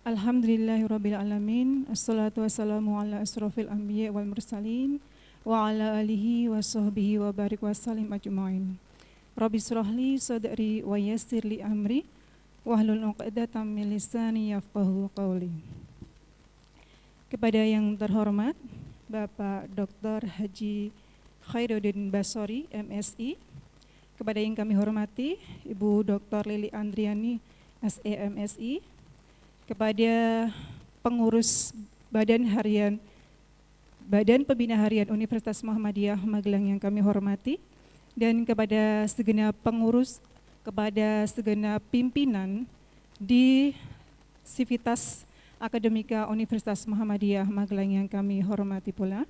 Alhamdulillahirabbil alamin. Assalatu wassalamu ala asrofil anbiya wal mursalin wa ala alihi wa sahbihi wa barik wa salim ajma'in. Rabbi shrahli sadri wa yassirli amri wahlul 'uqdatam min lisani yafqahu qawli. Kepada yang terhormat Bapak Dr. Haji Khairuddin Basori, MSI. Kepada yang kami hormati Ibu Dr. Lili Andriani, SE MSI. Kepada pengurus Badan Pembina Harian Universitas Muhammadiyah Magelang yang kami hormati, dan kepada segenap pengurus, kepada segenap pimpinan di Sivitas Akademika Universitas Muhammadiyah Magelang yang kami hormati pula.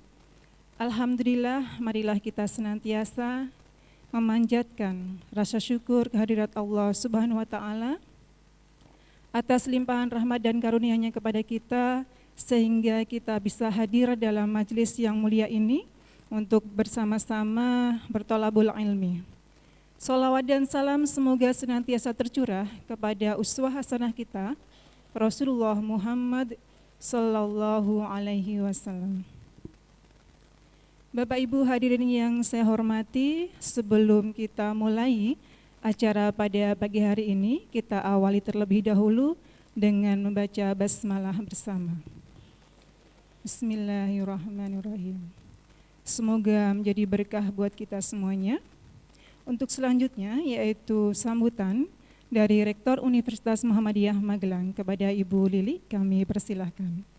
Alhamdulillah, marilah kita senantiasa memanjatkan rasa syukur kehadirat Allah Subhanahu wa Ta'ala atas limpahan rahmat dan karunia-Nya kepada kita, sehingga kita bisa hadir dalam majelis yang mulia ini untuk bersama-sama bertolabul ilmi. Salawat dan salam semoga senantiasa tercurah kepada uswah hasanah kita, Rasulullah Muhammad sallallahu alaihi wasallam. Bapak Ibu hadirin yang saya hormati, sebelum kita mulai acara pada pagi hari ini, kita awali terlebih dahulu dengan membaca basmalah bersama. Bismillahirrahmanirrahim. Semoga menjadi berkah buat kita semuanya. Untuk selanjutnya yaitu sambutan dari Rektor Universitas Muhammadiyah Magelang kepada Ibu Lili, kami persilahkan.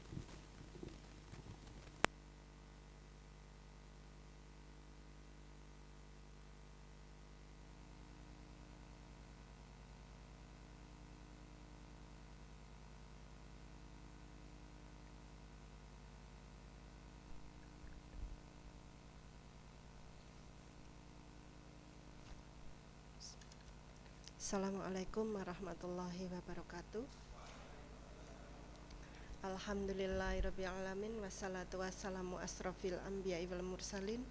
Assalamualaikum warahmatullahi wabarakatuh. Alhamdulillahirabbil alamin, wassalatu wassalamu asrofil anbiya'i wal mursalin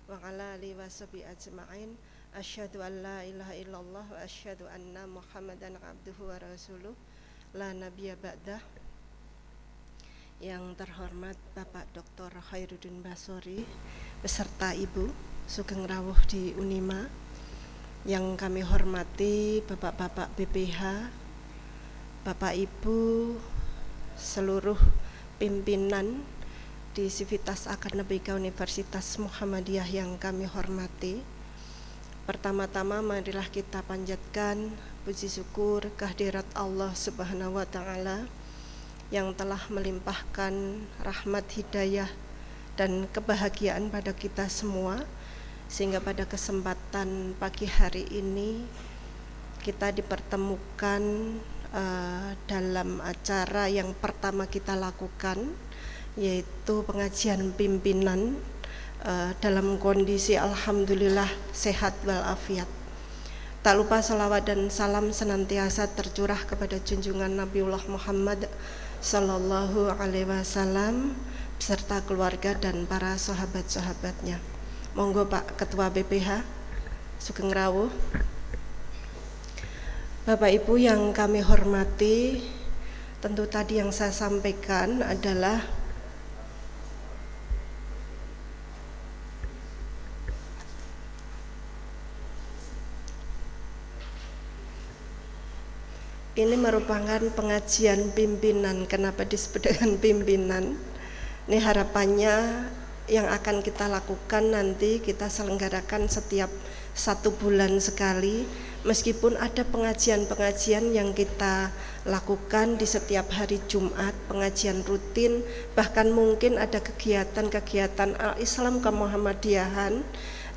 wa ala alihi washabihi ajma'in. Asyhadu an la ilaha illallah wa asyhadu anna Muhammadan abduhu wa rasuluh la nabiyya ba'dah. Yang terhormat Bapak Dr. Khairuddin Basori beserta Ibu Sugeng Rawuh di Unima, yang kami hormati Bapak-Bapak BPH, Bapak Ibu, seluruh pimpinan di Sivitas Akademika Universitas Muhammadiyah yang kami hormati. Pertama-tama marilah kita panjatkan puji syukur kehadirat Allah Subhanahu wa Ta'ala yang telah melimpahkan rahmat, hidayah dan kebahagiaan pada kita semua, sehingga pada kesempatan pagi hari ini kita dipertemukan dalam acara yang pertama kita lakukan, yaitu pengajian pimpinan dalam kondisi alhamdulillah sehat walafiat. Tak lupa salawat dan salam senantiasa tercurah kepada junjungan Nabiullah Muhammad sallallahu alaihi wasallam beserta keluarga dan para sahabat-sahabatnya. Monggo Pak Ketua BPH Sugeng Rawuh. Bapak Ibu yang kami hormati, tentu tadi yang saya sampaikan adalah ini merupakan pengajian pimpinan. Kenapa disebut dengan pimpinan? Ini harapannya yang akan kita lakukan nanti kita selenggarakan setiap 1 bulan sekali, meskipun ada pengajian-pengajian yang kita lakukan di setiap hari Jumat, pengajian rutin, bahkan mungkin ada kegiatan-kegiatan Al-Islam Kemuhammadiyahan,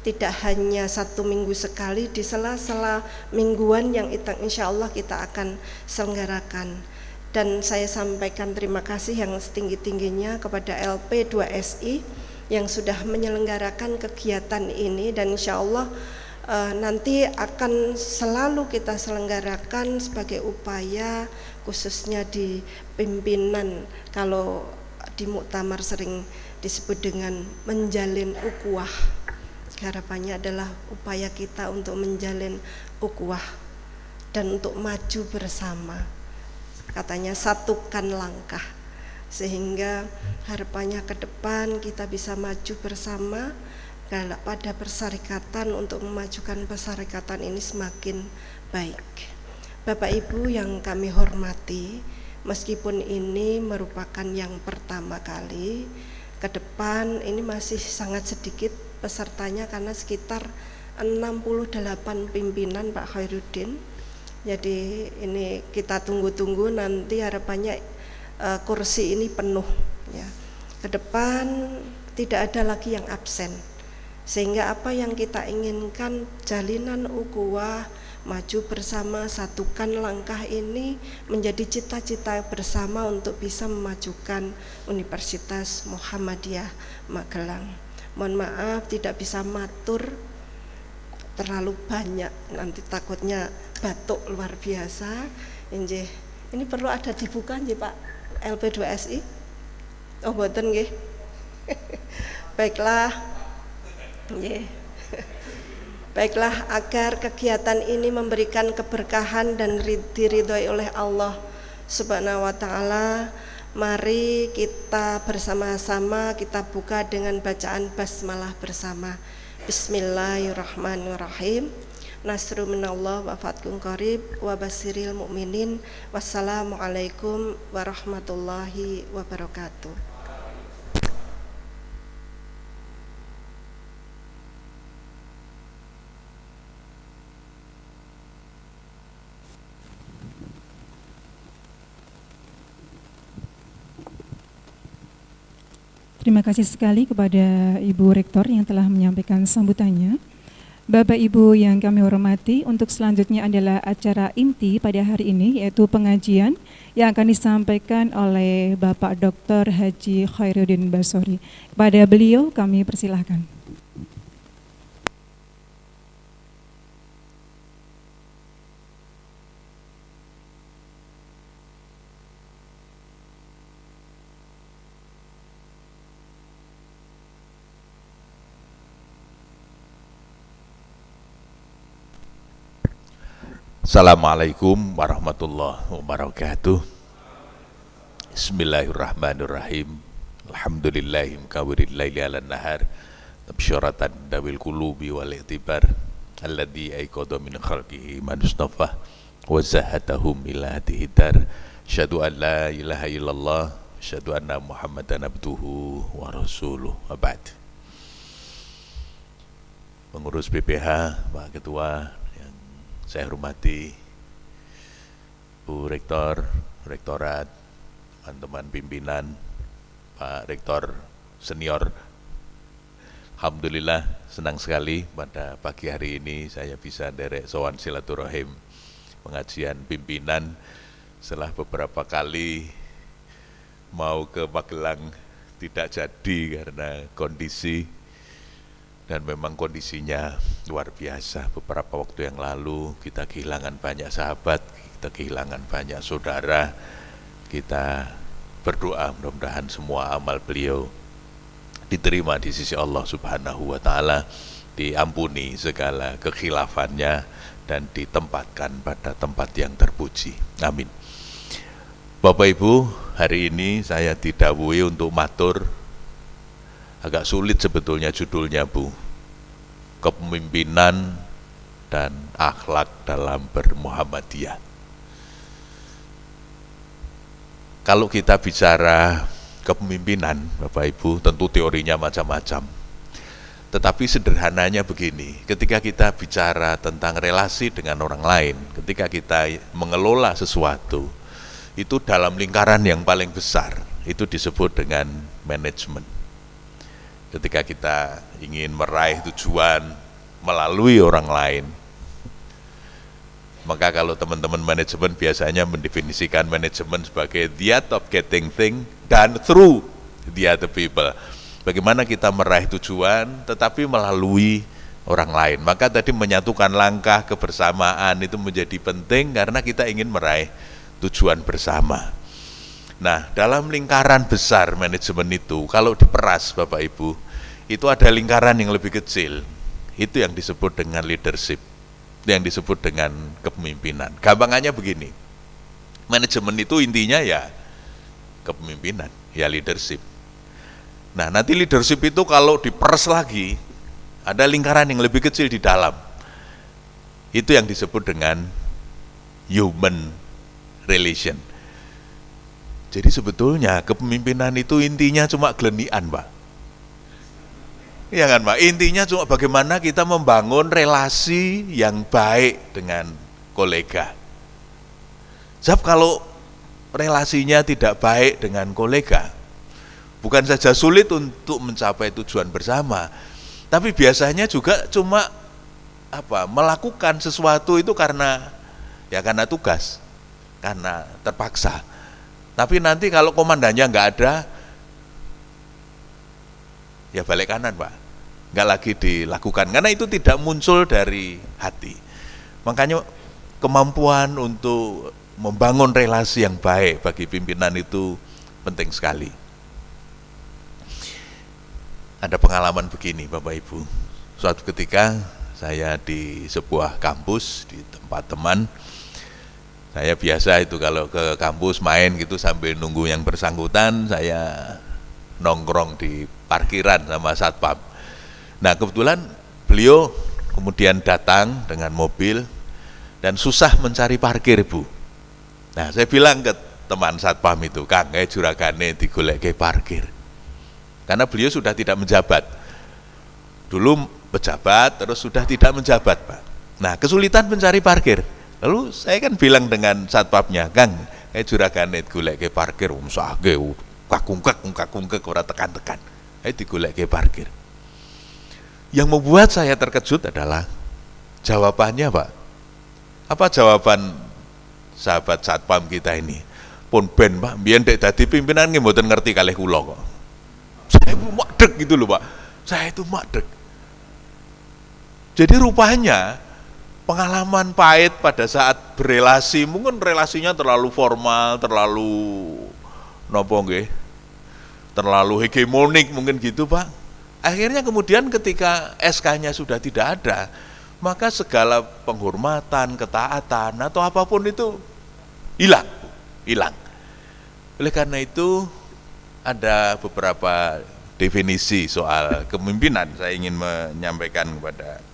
tidak hanya 1 minggu sekali, di sela-sela mingguan yang insya Allah kita akan selenggarakan. Dan saya sampaikan terima kasih yang setinggi-tingginya kepada LP2SI yang sudah menyelenggarakan kegiatan ini, dan insya Allah nanti akan selalu kita selenggarakan sebagai upaya, khususnya di pimpinan. Kalau di muktamar sering disebut dengan menjalin ukhuwah, harapannya adalah upaya kita untuk menjalin ukhuwah dan untuk maju bersama. katanya satukan langkah, sehingga harapannya ke depan kita bisa maju bersama pada persyarikatan untuk memajukan persyarikatan ini semakin baik. Bapak Ibu yang kami hormati, meskipun ini merupakan yang pertama kali, ke depan ini masih sangat sedikit pesertanya karena sekitar 68 pimpinan Pak Khairuddin. Jadi ini kita tunggu-tunggu, nanti harapannya kursi ini penuh ya. Ke depan tidak ada lagi yang absen, sehingga apa yang kita inginkan, jalinan ukhuwah, maju bersama, satukan langkah ini menjadi cita-cita bersama untuk bisa memajukan Universitas Muhammadiyah Magelang. Mohon maaf tidak bisa matur terlalu banyak, nanti takutnya batuk luar biasa. Ini perlu ada dibuka nggih Pak LP2SI? Oh mboten nggih. Baiklah. Nggih. Baiklah, agar kegiatan ini memberikan keberkahan dan diridhoi oleh Allah Subhanahu wa taala, mari kita bersama-sama kita buka dengan bacaan basmalah bersama. Bismillahirrahmanirrahim. Nasru minallah wa fathun qarib wa basiril mu'minin. Wassalamualaikum warahmatullahi wabarakatuh. Terima kasih sekali kepada Ibu Rektor yang telah menyampaikan sambutannya. Bapak Ibu yang kami hormati, untuk selanjutnya adalah acara inti pada hari ini, yaitu pengajian yang akan disampaikan oleh Bapak Dr. Haji Khairuddin Basori. Kepada beliau kami persilahkan. Assalamualaikum warahmatullahi wabarakatuh. Bismillahirrahmanirrahim. Alhamdulillahim kawiril laili ala nahar tabsyaratan dawil qulubi wal i'tibar alladzi aiqadha min khalqihi man istafa wa zahatahum ila tihidar. Asyhadu an la ilaha illallah, asyhadu anna muhammadan abduhu wa rasuluh. Wa ba'd. Pengurus BPH, Pak Ketua, saya hormati Bu Rektor, Rektorat, teman-teman pimpinan, Pak Rektor Senior. Alhamdulillah senang sekali pada pagi hari ini saya bisa derek sowan silaturahim pengajian pimpinan setelah beberapa kali mau ke Magelang tidak jadi karena kondisi. Dan memang kondisinya luar biasa. Beberapa waktu yang lalu kita kehilangan banyak sahabat, kita kehilangan banyak saudara. Kita berdoa mudah-mudahan semua amal beliau diterima di sisi Allah Subhanahu wa taala, diampuni segala kekhilafannya dan ditempatkan pada tempat yang terpuji. Amin. Bapak Ibu, hari ini saya didhawuhi untuk matur. Agak sulit sebetulnya judulnya, Bu. Kepemimpinan dan akhlak dalam bermuhammadiyah. Kalau kita bicara kepemimpinan, Bapak Ibu, tentu teorinya macam-macam. Tetapi sederhananya begini, ketika kita bicara tentang relasi dengan orang lain, ketika kita mengelola sesuatu, itu dalam lingkaran yang paling besar, itu disebut dengan manajemen. Ketika kita ingin meraih tujuan melalui orang lain, maka kalau teman-teman manajemen biasanya mendefinisikan manajemen sebagai the art of getting things done through the other people. Bagaimana kita meraih tujuan tetapi melalui orang lain. Maka tadi menyatukan langkah kebersamaan itu menjadi penting karena kita ingin meraih tujuan bersama. Nah, dalam lingkaran besar manajemen itu, kalau diperas Bapak Ibu, itu ada lingkaran yang lebih kecil. Itu yang disebut dengan leadership, yang disebut dengan kepemimpinan. Gampangannya begini, Manajemen itu intinya ya kepemimpinan, ya leadership. Nah, nanti leadership itu kalau diperes lagi, ada lingkaran yang lebih kecil di dalam. Itu yang disebut dengan human relation. Jadi sebetulnya kepemimpinan itu intinya cuma gelenian, Pak. Iya kan, Pak? Intinya cuma bagaimana kita membangun relasi yang baik dengan kolega. Sebab kalau relasinya tidak baik dengan kolega, bukan saja sulit untuk mencapai tujuan bersama, tapi biasanya juga cuma melakukan sesuatu itu karena tugas, karena terpaksa. Tapi nanti kalau komandannya nggak ada, ya balik kanan, Pak, nggak lagi dilakukan, karena itu tidak muncul dari hati. Makanya kemampuan untuk membangun relasi yang baik bagi pimpinan itu penting sekali. Ada pengalaman begini, Bapak Ibu. Suatu ketika saya di sebuah kampus, di tempat teman. Saya biasa itu kalau ke kampus main gitu sambil nunggu yang bersangkutan, saya nongkrong di parkiran sama satpam. Nah, kebetulan beliau kemudian datang dengan mobil dan susah mencari parkir, Bu. Nah, saya bilang ke teman satpam itu, Kang, juragane digoleke parkir. Karena beliau sudah tidak menjabat. Dulu pejabat, terus sudah tidak menjabat, Pak. Nah, kesulitan mencari parkir. Lalu saya kan bilang dengan satpamnya, Kang, juragane digoleke parkir, sage kakungkek ora tekan-tekan. Digoleke parkir. Yang membuat saya terkejut adalah jawabannya, Pak. Apa jawaban sahabat satpam kita ini? Pun ben, Pak, mbiyen dek dadi pimpinan nggih mboten ngerti kalih kula kok. Saya itu makdek gitu loh, Pak. Saya itu makdek. Jadi rupanya pengalaman pahit pada saat berelasi, mungkin relasinya terlalu formal, terlalu terlalu hegemonik mungkin gitu, Pak. Akhirnya kemudian ketika SK-nya sudah tidak ada, maka segala penghormatan, ketaatan atau apapun itu hilang. Oleh karena itu ada beberapa definisi soal kepemimpinan saya ingin menyampaikan kepada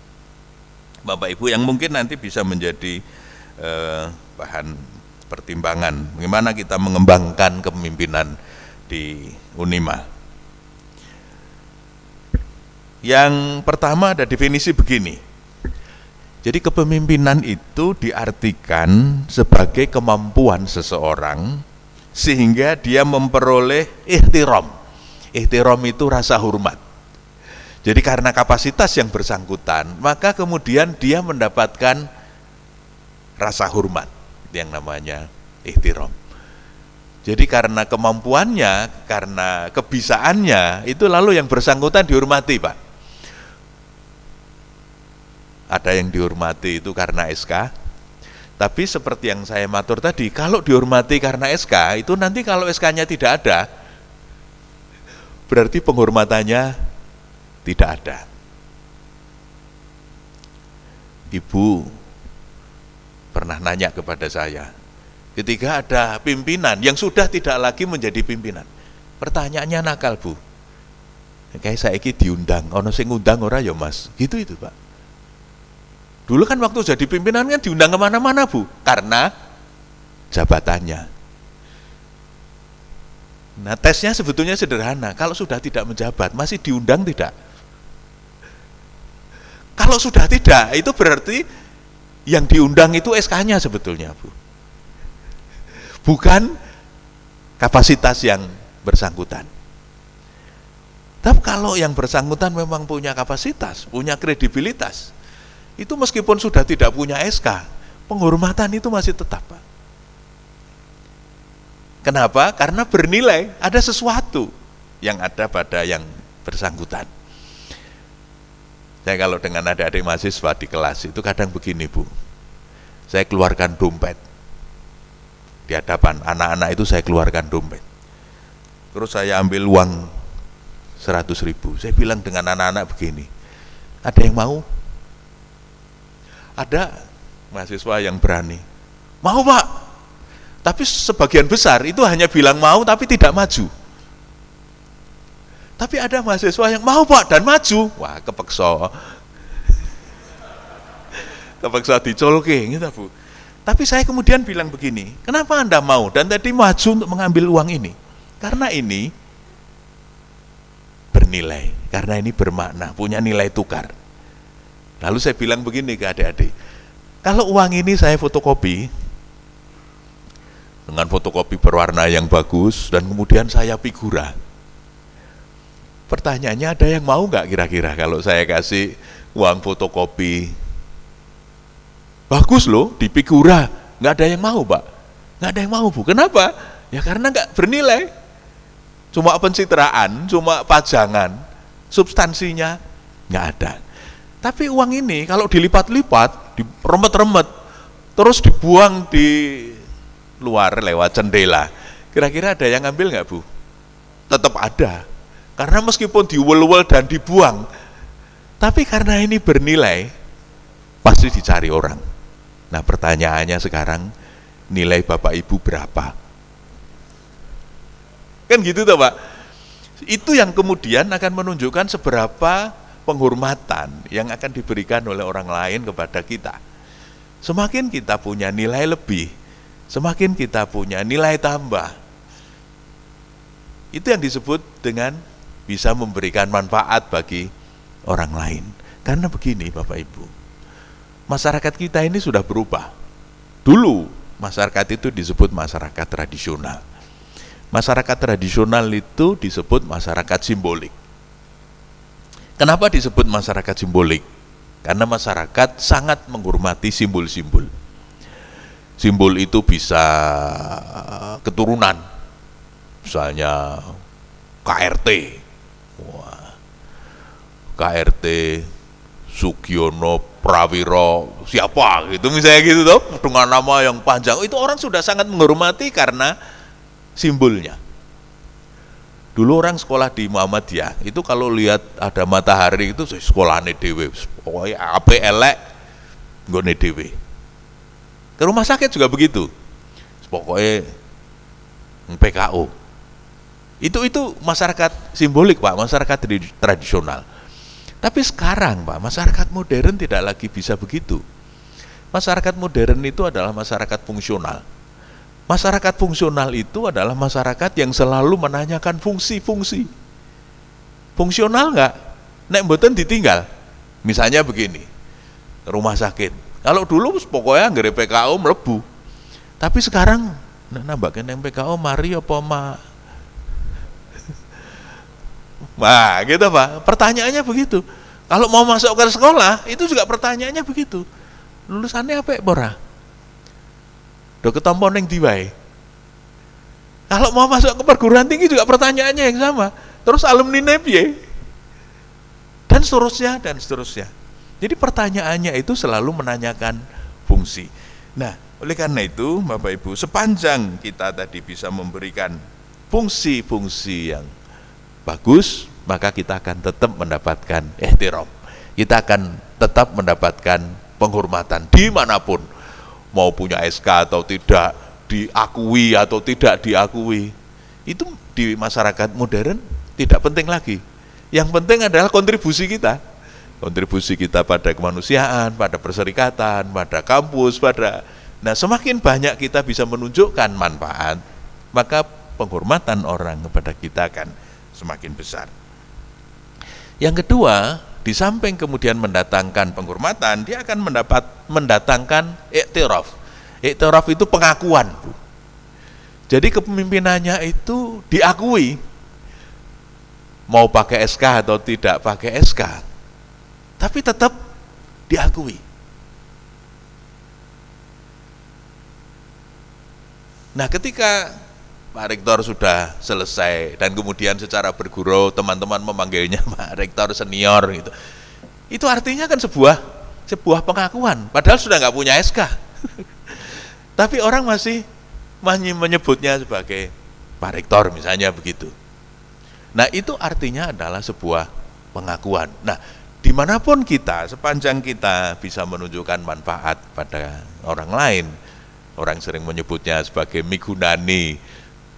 Bapak Ibu yang mungkin nanti bisa menjadi bahan pertimbangan bagaimana kita mengembangkan kepemimpinan di Unima. Yang pertama ada definisi begini. Jadi kepemimpinan itu diartikan sebagai kemampuan seseorang sehingga dia memperoleh ihtiram. Ihtiram itu rasa hormat. Jadi karena kapasitas yang bersangkutan, maka kemudian dia mendapatkan rasa hormat yang namanya ihtiram. Jadi karena kemampuannya, karena kebisaannya, itu lalu yang bersangkutan dihormati, Pak. Ada yang dihormati itu karena SK, tapi seperti yang saya matur tadi, kalau dihormati karena SK, itu nanti kalau SK-nya tidak ada, berarti penghormatannya tidak ada. Ibu pernah nanya kepada saya, ketika ada pimpinan yang sudah tidak lagi menjadi pimpinan, pertanyaannya nakal, Bu. Kayak saya ini diundang, ono sing ngundang ora ya Mas, gitu itu, Pak. Dulu kan waktu jadi pimpinan kan diundang kemana-mana, Bu, karena jabatannya. Nah, tesnya sebetulnya sederhana. Kalau sudah tidak menjabat, masih diundang tidak? Kalau sudah tidak, itu berarti yang diundang itu SK-nya sebetulnya, Bu. Bukan kapasitas yang bersangkutan. Tapi kalau yang bersangkutan memang punya kapasitas, punya kredibilitas, itu meskipun sudah tidak punya SK, penghormatan itu masih tetap, Pak. Kenapa? Karena bernilai, ada sesuatu yang ada pada yang bersangkutan. Saya kalau dengan adik-adik mahasiswa di kelas itu kadang begini, Bu. Saya keluarkan dompet. Di hadapan anak-anak itu saya keluarkan dompet. Terus saya ambil uang 100.000. Saya bilang dengan anak-anak begini, ada yang mau? Ada mahasiswa yang berani. Mau, Pak. Tapi sebagian besar itu hanya bilang mau tapi tidak maju. Tapi ada mahasiswa yang mau Pak dan maju. Wah, kepeksa dicolke gitu Bu. Tapi saya kemudian bilang begini, kenapa Anda mau dan tadi maju untuk mengambil uang ini? Karena ini bernilai, karena ini bermakna, punya nilai tukar. Lalu saya bilang begini ke adik-adik, kalau uang ini saya fotokopi dengan fotokopi berwarna yang bagus dan kemudian saya figura. Pertanyaannya, ada yang mau nggak kira-kira kalau saya kasih uang fotokopi bagus loh, di figura? Nggak ada yang mau Pak, nggak ada yang mau Bu. Kenapa? Ya karena nggak bernilai, cuma pencitraan, cuma pajangan, substansinya nggak ada. Tapi uang ini kalau dilipat-lipat, diremet-remet, terus dibuang di luar lewat jendela, kira-kira ada yang ngambil nggak Bu? Tetap ada. Karena meskipun diwel-wel dan dibuang, tapi karena ini bernilai, pasti dicari orang. Nah pertanyaannya sekarang, nilai Bapak Ibu berapa? Kan gitu toh Pak? Itu yang kemudian akan menunjukkan seberapa penghormatan yang akan diberikan oleh orang lain kepada kita. Semakin kita punya nilai lebih, semakin kita punya nilai tambah. Itu yang disebut dengan bisa memberikan manfaat bagi orang lain. Karena begini Bapak Ibu, masyarakat kita ini sudah berubah. Dulu masyarakat itu disebut masyarakat tradisional. Masyarakat tradisional itu disebut masyarakat simbolik. Kenapa disebut masyarakat simbolik? Karena masyarakat sangat menghormati simbol-simbol. Simbol itu bisa keturunan, misalnya KRT. Wah, KRT Sugiono Prawiro siapa gitu misalnya gitu toh, dengan nama yang panjang, itu orang sudah sangat menghormati karena simbolnya. Dulu orang sekolah di Muhammadiyah itu kalau lihat ada matahari itu sekolahnya dewe, pokoknya ape elek nggone dewe. Ke rumah sakit juga begitu, pokoknya PKO. Itu masyarakat simbolik Pak, masyarakat tradisional. Tapi sekarang Pak, masyarakat modern tidak lagi bisa begitu. Masyarakat modern itu adalah masyarakat fungsional. Masyarakat fungsional itu adalah masyarakat yang selalu menanyakan fungsi-fungsi. Fungsional enggak? Nek mboten ditinggal. Misalnya begini, rumah sakit. Kalau dulu pokoknya nggere PKO mlebu. Tapi sekarang nambahkan yang PKO mari apa Nah, gitu Pak. Pertanyaannya begitu. Kalau mau masuk ke sekolah, itu juga pertanyaannya begitu. Lulusannya apa ora? Do ketompo ning ndi wae. Kalau mau masuk ke perguruan tinggi juga pertanyaannya yang sama. Terus alumni piye? Dan seterusnya dan seterusnya. Jadi pertanyaannya itu selalu menanyakan fungsi. Nah, oleh karena itu Bapak Ibu, sepanjang kita tadi bisa memberikan fungsi-fungsi yang bagus, maka kita akan tetap mendapatkan ihtiram. Kita akan tetap mendapatkan penghormatan dimanapun. Mau punya SK atau tidak, diakui atau tidak diakui, itu di masyarakat modern tidak penting lagi. Yang penting adalah kontribusi kita. Kontribusi kita pada kemanusiaan, pada perserikatan, pada kampus, Nah, semakin banyak kita bisa menunjukkan manfaat, maka penghormatan orang kepada kita akan semakin besar. Yang kedua, di samping kemudian mendatangkan penghormatan, dia akan mendatangkan iktiraf. Iktiraf itu pengakuan. Jadi kepemimpinannya itu diakui. Mau pakai SK atau tidak pakai SK, tapi tetap diakui. Nah, ketika Pak Rektor sudah selesai dan kemudian secara bergurau teman-teman memanggilnya Pak Rektor senior gitu. Itu artinya kan sebuah pengakuan, padahal sudah nggak punya SK. Tapi orang masih menyebutnya sebagai Pak Rektor misalnya begitu. Nah, itu artinya adalah sebuah pengakuan. Nah, dimanapun kita, sepanjang kita bisa menunjukkan manfaat pada orang lain, orang sering menyebutnya sebagai migunani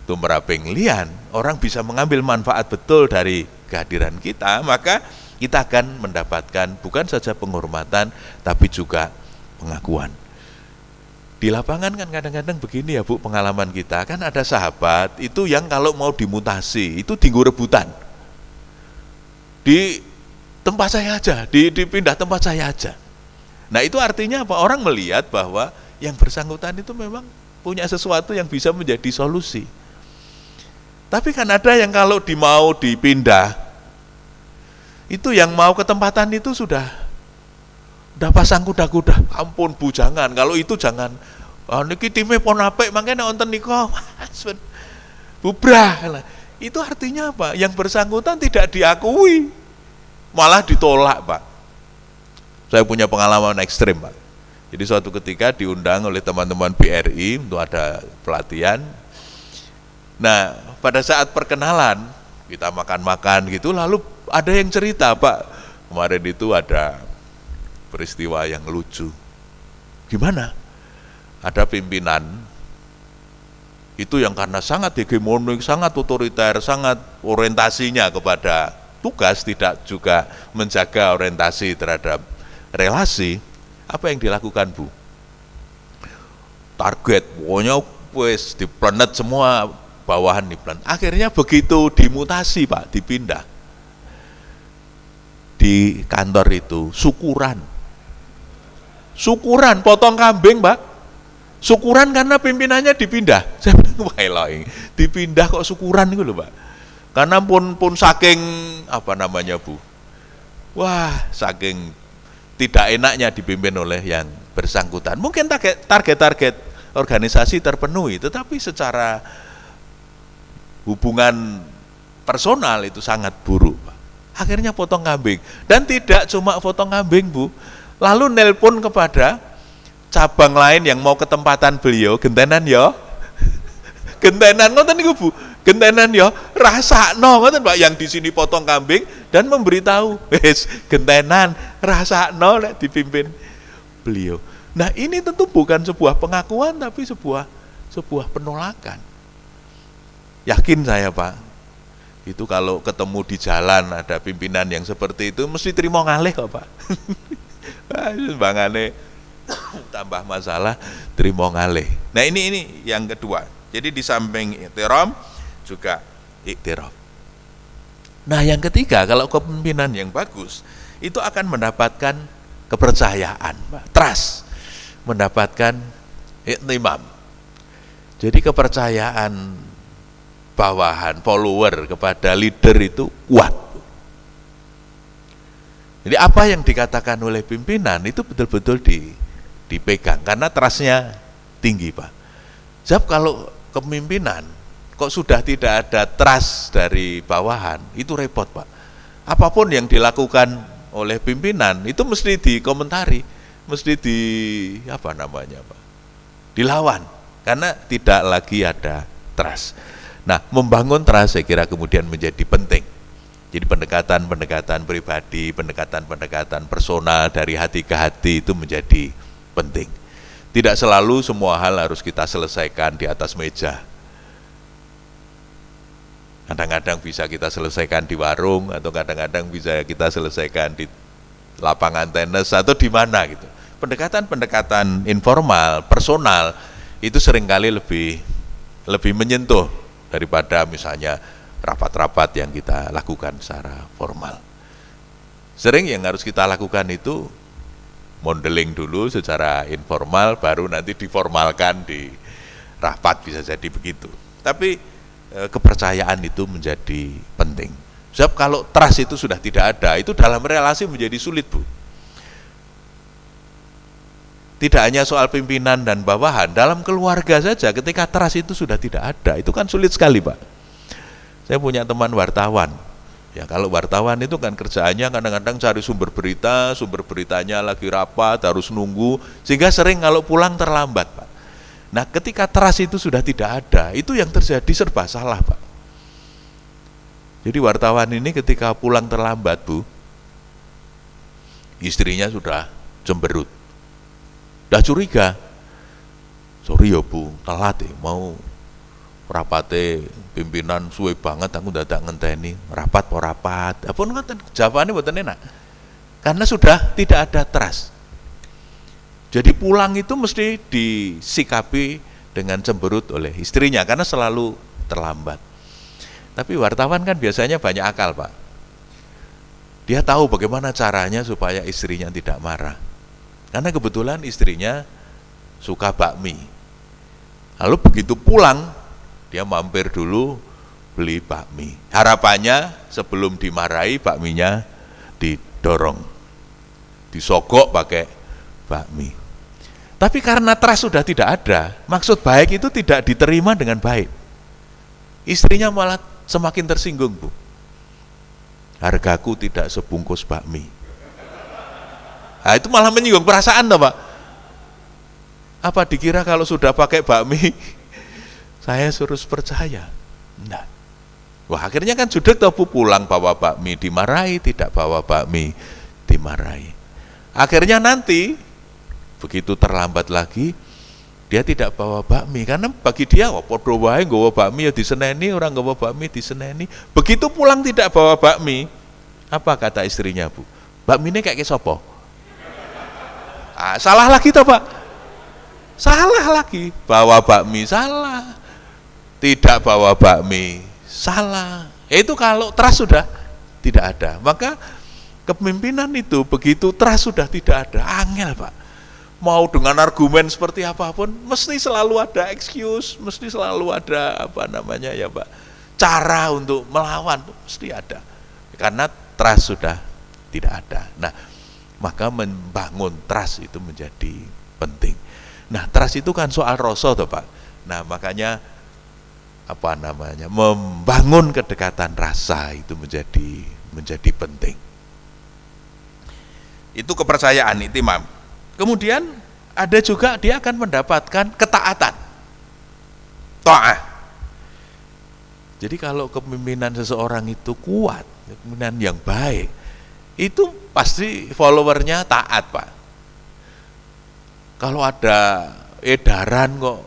tumraping lian, orang bisa mengambil manfaat betul dari kehadiran kita, maka kita akan mendapatkan bukan saja penghormatan, tapi juga pengakuan. Di lapangan kan kadang-kadang begini ya Bu, pengalaman kita, kan ada sahabat itu yang kalau mau dimutasi, itu tinggu rebutan. Di tempat saya aja, dipindah tempat saya aja. Nah itu artinya apa? Orang melihat bahwa yang bersangkutan itu memang punya sesuatu yang bisa menjadi solusi. Tapi kan ada yang kalau mau dipindah, itu yang mau ketempatan itu sudah pasang kuda-kuda. Ampun Bu, jangan, kalau itu jangan. Niki time pon apik mangkene wonten nika. Bubrah. Itu artinya apa? Yang bersangkutan tidak diakui, malah ditolak, Pak. Saya punya pengalaman ekstrim, Pak. Jadi suatu ketika diundang oleh teman-teman BRI untuk ada pelatihan. Nah, pada saat perkenalan, kita makan-makan gitu, lalu ada yang cerita, Pak, kemarin itu ada peristiwa yang lucu. Gimana? Ada pimpinan, itu yang karena sangat hegemonik, sangat otoriter, sangat orientasinya kepada tugas, tidak juga menjaga orientasi terhadap relasi. Apa yang dilakukan Bu? Target, pokoknya wes diplanet semua, bawahan diplanet. Akhirnya begitu dimutasi Pak, dipindah. Di kantor itu syukuran, potong kambing Pak. Syukuran karena pimpinannya dipindah. Saya bilang, dipindah kok syukuran itu loh Pak. Karena pun saking apa namanya Bu? Wah, saking tidak enaknya dipimpin oleh yang bersangkutan. Mungkin target-target organisasi terpenuhi, tetapi secara hubungan personal itu sangat buruk, Pak. Akhirnya potong kambing. Dan tidak cuma potong kambing, Bu. Lalu nelpon kepada cabang lain yang mau ketempatan beliau, gentenan ya. Gentenan ngoten niku Bu. Gentenan ya, rasakno ngoten Pak, yang di sini potong kambing dan memberitahu, wis gentenan rasakno nek dipimpin beliau. Nah, ini tentu bukan sebuah pengakuan tapi sebuah penolakan. Yakin saya Pak, itu kalau ketemu di jalan ada pimpinan yang seperti itu mesti terima ngalih kok Pak. Bangane tambah masalah, terima ngalih. Nah, ini yang kedua. Jadi di samping ihtiram juga iktiraf. Nah, yang ketiga, kalau kepemimpinan yang bagus itu akan mendapatkan kepercayaan, trust, mendapatkan iktimam. Jadi kepercayaan bawahan, follower kepada leader itu kuat. Jadi apa yang dikatakan oleh pimpinan itu betul-betul dipegang karena trustnya tinggi Pak. Sebab kalau kepemimpinan kok sudah tidak ada trust dari bawahan, itu repot Pak. Apapun yang dilakukan oleh pimpinan itu mesti dikomentari, mesti dilawan, karena tidak lagi ada trust. Nah, membangun trust saya kira kemudian menjadi penting. Jadi pendekatan-pendekatan pribadi, pendekatan-pendekatan personal dari hati ke hati itu menjadi penting. Tidak selalu semua hal harus kita selesaikan di atas meja. Kadang-kadang bisa kita selesaikan di warung, atau kadang-kadang bisa kita selesaikan di lapangan tenis atau di mana gitu. Pendekatan-pendekatan informal, personal itu seringkali lebih menyentuh daripada misalnya rapat-rapat yang kita lakukan secara formal. Sering yang harus kita lakukan itu modeling dulu secara informal, baru nanti diformalkan di rapat, bisa jadi begitu. Tapi kepercayaan itu menjadi penting. Sebab kalau trust itu sudah tidak ada, itu dalam relasi menjadi sulit Bu. Tidak hanya soal pimpinan dan bawahan, dalam keluarga saja ketika trust itu sudah tidak ada, itu kan sulit sekali Pak. Saya punya teman wartawan. Ya, kalau wartawan itu kan kerjaannya kadang-kadang cari sumber beritanya lagi rapat, harus nunggu, sehingga sering kalau pulang terlambat Pak. Nah, ketika trust itu sudah tidak ada, itu yang terjadi serba salah Pak. Jadi wartawan ini ketika pulang terlambat Bu, istrinya sudah cemberut, sudah curiga. sorry ya Bu, telat ya, mau rapate pimpinan suwe banget aku dadak ngenteni, rapat po rapat. Apa ngoten jawabannya mboten enak. Karena sudah tidak ada trust. Jadi pulang itu mesti disikapi dengan cemberut oleh istrinya karena selalu terlambat. Tapi wartawan kan biasanya banyak akal, Pak. Dia tahu bagaimana caranya supaya istrinya tidak marah. Karena kebetulan istrinya suka bakmi. Lalu begitu pulang, dia mampir dulu beli bakmi. Harapannya sebelum dimarahi bakminya didorong, disogok pakai bakmi. Tapi karena trust sudah tidak ada, maksud baik itu tidak diterima dengan baik. Istrinya malah semakin tersinggung, Bu. Hargaku tidak sebungkus bakmi. Nah, itu malah menyinggung perasaan toh, Pak. Apa dikira kalau sudah pakai bakmi saya suruh percaya? Enggak. Wah, akhirnya kan judek toh, Bu, pulang bawa bakmi dimarahi, tidak bawa bakmi dimarahi. Akhirnya nanti begitu terlambat lagi dia tidak bawa bakmi karena bagi dia padha wae nggawa bakmi ya diseneni, orang nggawa bakmi diseneni. Begitu pulang tidak bawa bakmi, apa kata istrinya, Bu? Bakmine kayak sapa? Salah lagi toh, Pak. Salah lagi, bawa bakmi salah. Tidak bawa bakmi salah. Itu kalau trust sudah tidak ada. Maka kepemimpinan itu begitu trust sudah tidak ada, angel, Pak. Mau dengan argumen seperti apapun, mesti selalu ada excuse, mesti selalu ada Pak, cara untuk melawan, mesti ada. Karena trust sudah tidak ada. Nah, maka membangun trust itu menjadi penting. Nah, trust itu kan soal rasa toh, Pak. Nah, makanya membangun kedekatan rasa itu menjadi penting. Itu kepercayaan itimam. Kemudian ada juga dia akan mendapatkan ketaatan, ta'ah. Jadi kalau kepemimpinan seseorang itu kuat, kepemimpinan yang baik, itu pasti followernya taat, Pak. Kalau ada edaran kok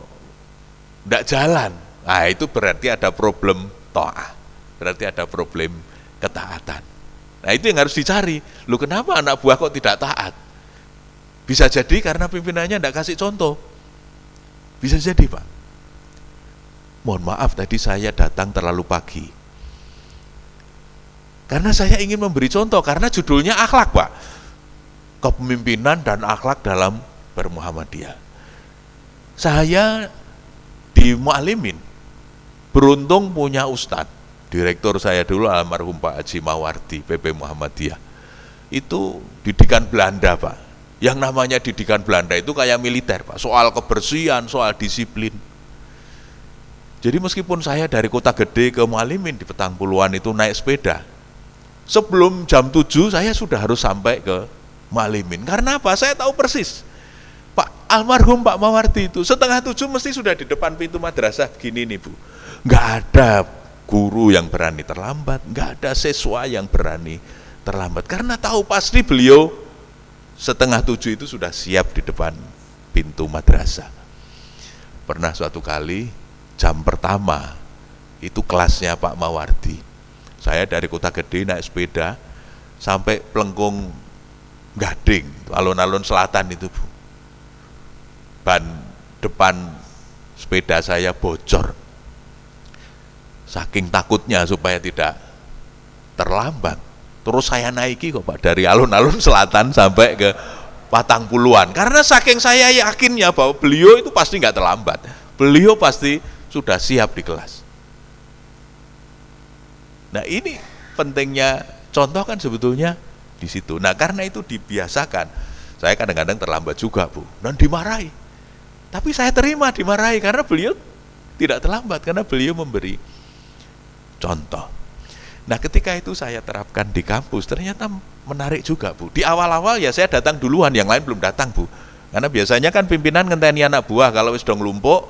tidak jalan, nah itu berarti ada problem ta'ah, berarti ada problem ketaatan. Nah itu yang harus dicari. Loh, kenapa anak buah kok tidak taat? Bisa jadi karena pimpinannya tidak kasih contoh. Bisa jadi, Pak. Mohon maaf tadi saya datang terlalu pagi. Karena saya ingin memberi contoh, karena judulnya akhlak, Pak. Kepemimpinan dan akhlak dalam bermuhammadiyah. Saya di Mu'alimin beruntung punya ustadz. Direktur saya dulu almarhum Pak Haji Mawardi, PP Muhammadiyah. Itu didikan Belanda, Pak. Yang namanya didikan Belanda itu kayak militer, Pak. Soal kebersihan, soal disiplin. Jadi meskipun saya dari Kota Gede ke Mu'alimin di petang puluhan itu naik sepeda, sebelum jam 7 saya sudah harus sampai ke Mu'alimin. Karena apa? Saya tahu persis. Pak almarhum Pak Mawardi itu setengah 7 mesti sudah di depan pintu madrasah begini nih, Bu. Nggak ada guru yang berani terlambat, nggak ada siswa yang berani terlambat. Karena tahu pasti beliau setengah 7 itu sudah siap di depan pintu madrasah. Pernah suatu kali jam pertama itu kelasnya Pak Mawardi. Saya dari Kota Gede naik sepeda sampai Plengkung Gading, alun-alun selatan itu, Bu. Ban depan sepeda saya bocor. Saking takutnya supaya tidak terlambat. Terus saya naiki kok, Pak, dari alun-alun selatan sampai ke Patang Puluhan. Karena saking saya yakinnya bahwa beliau itu pasti nggak terlambat. Beliau pasti sudah siap di kelas. Nah ini pentingnya contoh kan sebetulnya di situ. Nah karena itu dibiasakan. Saya kadang-kadang terlambat juga, Bu, dan dimarahi. Tapi saya terima dimarahi karena beliau tidak terlambat, karena beliau memberi contoh. Nah ketika itu saya terapkan di kampus, ternyata menarik juga, Bu. Di awal-awal ya saya datang duluan, yang lain belum datang, Bu. Karena biasanya kan pimpinan ngenteni anak buah, kalau wis dong lumpuk,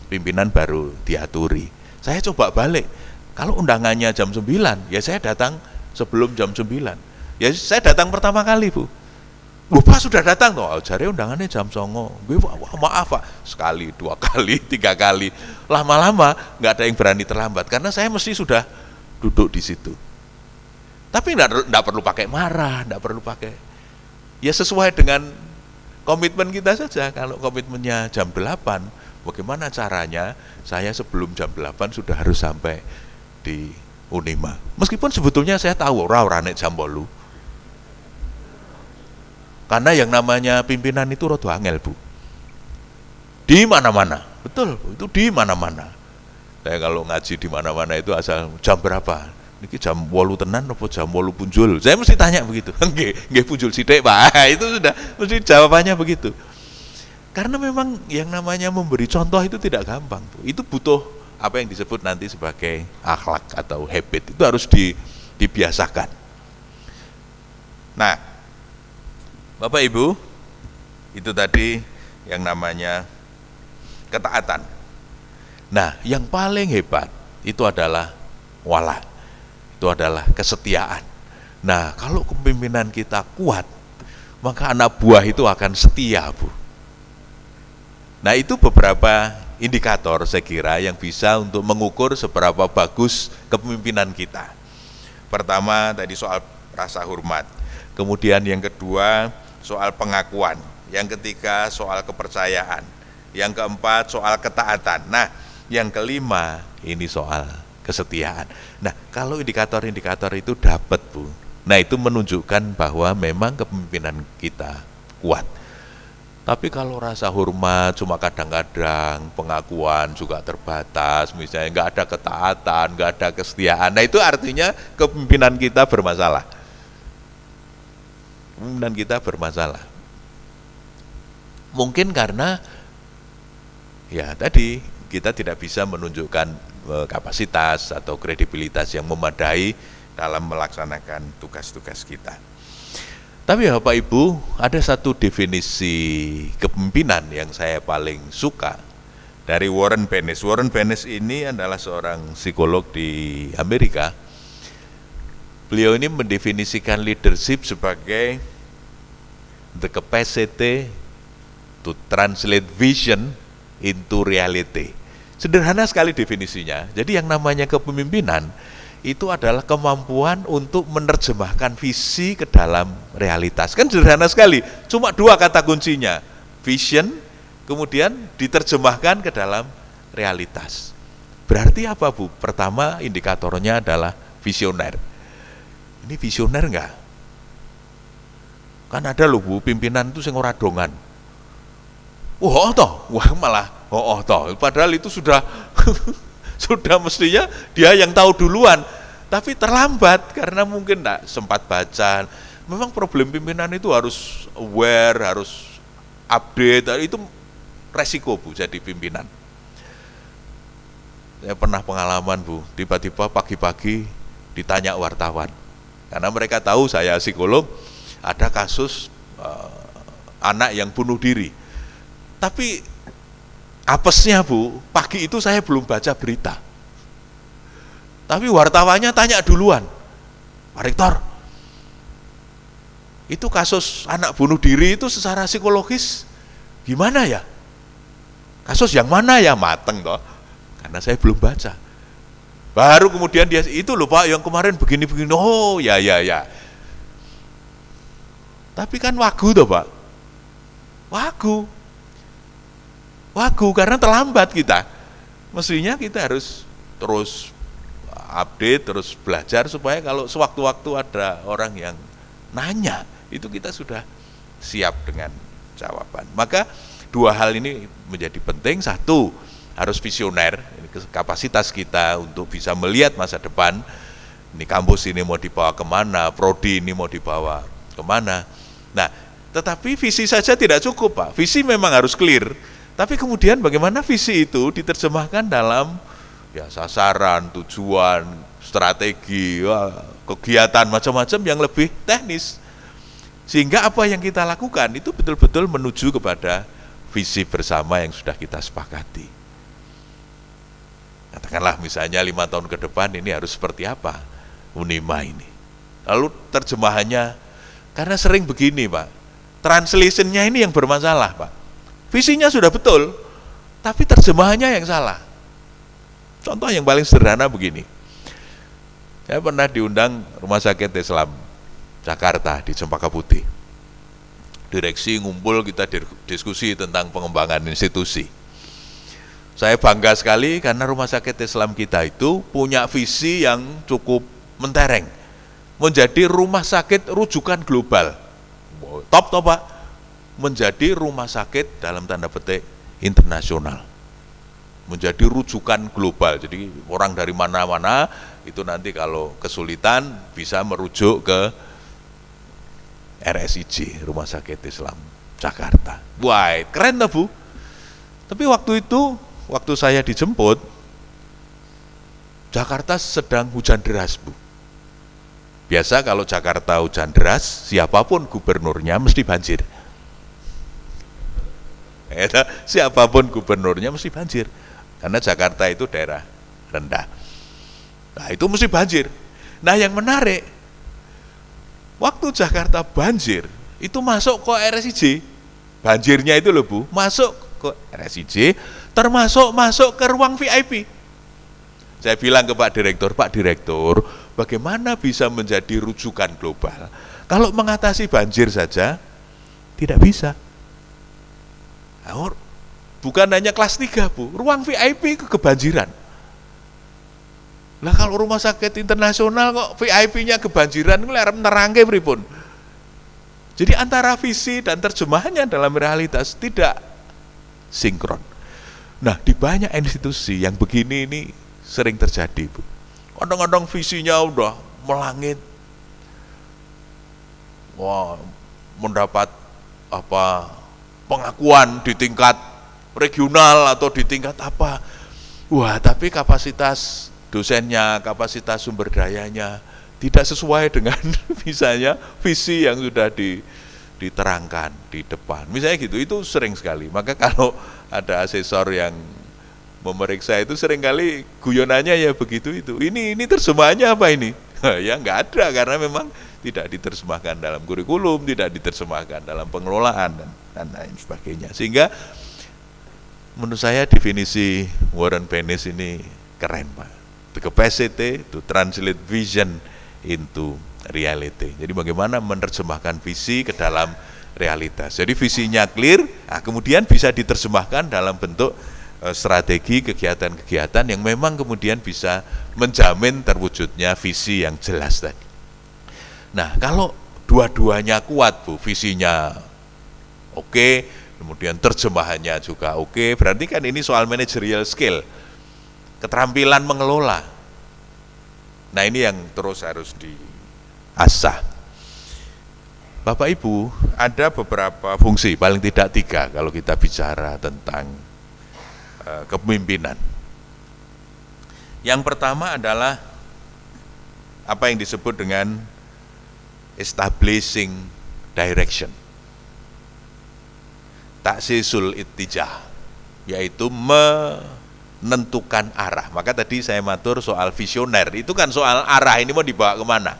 pimpinan baru diaturi. Saya coba balik, kalau undangannya jam 9, ya saya datang sebelum jam 9. Ya saya datang pertama kali, Bu. Lupa sudah datang toh, jare undangannya jam 09.00. Gue maaf Pak, sekali, 2 kali, 3 kali. Lama-lama nggak ada yang berani terlambat karena saya mesti sudah duduk di situ. Tapi nggak perlu pakai marah, nggak perlu pakai. Ya sesuai dengan komitmen kita saja. Kalau komitmennya jam 8, bagaimana caranya saya sebelum jam 8 sudah harus sampai di Unima. Meskipun sebetulnya saya tahu ora nek jam 8. Karena yang namanya pimpinan itu rada angel, Bu. Di mana-mana. Betul, Bu, itu di mana-mana. Saya kalau ngaji di mana-mana itu asal jam berapa? Niki jam 8 tenan apa jam 8 punjul? Saya mesti tanya begitu. Nggih punjul sithik, Pak. Itu sudah mesti jawabannya begitu. Karena memang yang namanya memberi contoh itu tidak gampang, Bu. Itu butuh apa yang disebut nanti sebagai akhlak atau habit. Itu harus dibiasakan. Nah, Bapak Ibu, itu tadi yang namanya ketaatan. Nah, yang paling hebat itu adalah wala. Itu adalah kesetiaan. Nah, kalau kepemimpinan kita kuat, maka anak buah itu akan setia, Bu. Nah, itu beberapa indikator saya kira yang bisa untuk mengukur seberapa bagus kepemimpinan kita. Pertama, tadi soal rasa hormat. Kemudian yang kedua, soal pengakuan, yang ketiga soal kepercayaan, yang keempat soal ketaatan. Nah, yang kelima ini soal kesetiaan. Nah, kalau indikator-indikator itu dapat, Bu, nah itu menunjukkan bahwa memang kepemimpinan kita kuat. Tapi kalau rasa hormat cuma kadang-kadang, pengakuan juga terbatas, misalnya nggak ada ketaatan, nggak ada kesetiaan, nah itu artinya kepemimpinan kita bermasalah. Dan kita bermasalah. Mungkin karena ya tadi kita tidak bisa menunjukkan kapasitas atau kredibilitas yang memadai dalam melaksanakan tugas-tugas kita. Tapi ya Bapak Ibu, ada satu definisi kepemimpinan yang saya paling suka dari Warren Bennis. Warren Bennis ini adalah seorang psikolog di Amerika. Beliau ini mendefinisikan leadership sebagai the capacity to translate vision into reality. Sederhana sekali definisinya. Jadi yang namanya kepemimpinan itu adalah kemampuan untuk menerjemahkan visi ke dalam realitas. Kan sederhana sekali, cuma 2 kata kuncinya. Vision, kemudian diterjemahkan ke dalam realitas. Berarti apa, Bu? Pertama, indikatornya adalah visioner. Ini visioner enggak? Kan ada loh, Bu, pimpinan itu sing ora dongan. Wah, toh, malah toh. Padahal itu sudah sudah mestinya dia yang tahu duluan, tapi terlambat karena mungkin enggak sempat baca. Memang problem pimpinan itu harus aware, harus update, itu resiko, Bu, jadi pimpinan. Saya pernah pengalaman, Bu, tiba-tiba pagi-pagi ditanya wartawan. Karena mereka tahu saya psikolog, ada kasus anak yang bunuh diri. Tapi apesnya, Bu, pagi itu saya belum baca berita. Tapi wartawannya tanya duluan, Pak Rektor, itu kasus anak bunuh diri itu secara psikologis gimana ya? Kasus yang mana ya? Mateng toh, karena saya belum baca. Baru kemudian dia, itu loh Pak yang kemarin begini-begini. Oh ya. Tapi kan wagu toh, Pak. Wagu karena terlambat kita. Mestinya kita harus terus update, terus belajar supaya kalau sewaktu-waktu ada orang yang nanya, itu kita sudah siap dengan jawaban. Maka 2 hal ini menjadi penting. 1, harus visioner, kapasitas kita untuk bisa melihat masa depan, ini kampus ini mau dibawa kemana, prodi ini mau dibawa kemana. Nah, tetapi visi saja tidak cukup, Pak. Visi memang harus clear, tapi kemudian bagaimana visi itu diterjemahkan dalam ya sasaran, tujuan, strategi, kegiatan macam-macam yang lebih teknis. Sehingga apa yang kita lakukan itu betul-betul menuju kepada visi bersama yang sudah kita sepakati. Katakanlah misalnya 5 tahun ke depan ini harus seperti apa Unima ini. Lalu terjemahannya, karena sering begini Pak, translation-nya ini yang bermasalah, Pak. Visinya sudah betul, tapi terjemahannya yang salah. Contoh yang paling sederhana begini. Saya pernah diundang Rumah Sakit Islam Jakarta di Cempaka Putih. Direksi ngumpul, kita diskusi tentang pengembangan institusi. Saya bangga sekali karena Rumah Sakit Islam kita itu punya visi yang cukup mentereng. Menjadi rumah sakit rujukan global. Top Pak. Menjadi rumah sakit dalam tanda petik internasional. Menjadi rujukan global. Jadi orang dari mana-mana itu nanti kalau kesulitan bisa merujuk ke RSIJ, Rumah Sakit Islam Jakarta. Wah, keren tuh Bu. Tapi waktu saya dijemput, Jakarta sedang hujan deras Bu. Biasa kalau Jakarta hujan deras, siapapun gubernurnya mesti banjir. Siapapun gubernurnya mesti banjir. Karena Jakarta itu daerah rendah. Nah itu mesti banjir. Nah yang menarik, waktu Jakarta banjir, itu masuk ke RSIJ. Banjirnya itu loh Bu, masuk ke RSIJ, termasuk masuk ke ruang VIP. Saya bilang ke Pak Direktur, bagaimana bisa menjadi rujukan global? Kalau mengatasi banjir saja, tidak bisa. Bukan hanya kelas 3 Bu, ruang VIP kebanjiran. Lah kalau rumah sakit internasional kok VIP-nya kebanjiran, itu arep nerangke pripun. Jadi antara visi dan terjemahannya dalam realitas tidak sinkron. Nah, di banyak institusi yang begini ini sering terjadi, Bu. Kadang-kadang visinya udah melangit. Wah, mendapat pengakuan di tingkat regional atau di tingkat apa. Wah, tapi kapasitas dosennya, kapasitas sumber dayanya tidak sesuai dengan misalnya visi yang sudah diterangkan di depan. Misalnya gitu, itu sering sekali. Maka kalau ada asesor yang memeriksa itu seringkali guyonannya ya begitu itu. Ini terjemahannya apa ini? Ya nggak ada, karena memang tidak diterjemahkan dalam kurikulum, tidak diterjemahkan dalam pengelolaan dan lain sebagainya. Sehingga menurut saya definisi Warren Bennis ini keren Pak. The capacity to translate vision into reality. Jadi bagaimana menerjemahkan visi ke dalam realitas. Jadi visinya clear, kemudian bisa diterjemahkan dalam bentuk strategi kegiatan-kegiatan yang memang kemudian bisa menjamin terwujudnya visi yang jelas tadi. Nah, kalau dua-duanya kuat Bu, visinya oke, kemudian terjemahannya juga oke, berarti kan ini soal managerial skill. Keterampilan mengelola. Nah ini yang terus harus diasah. Bapak Ibu, ada beberapa fungsi, paling tidak 3 kalau kita bicara tentang kepemimpinan. Yang pertama adalah apa yang disebut dengan establishing direction. Taksisul ittijah, yaitu menentukan arah. Maka tadi saya matur soal visioner, itu kan soal arah ini mau dibawa kemana.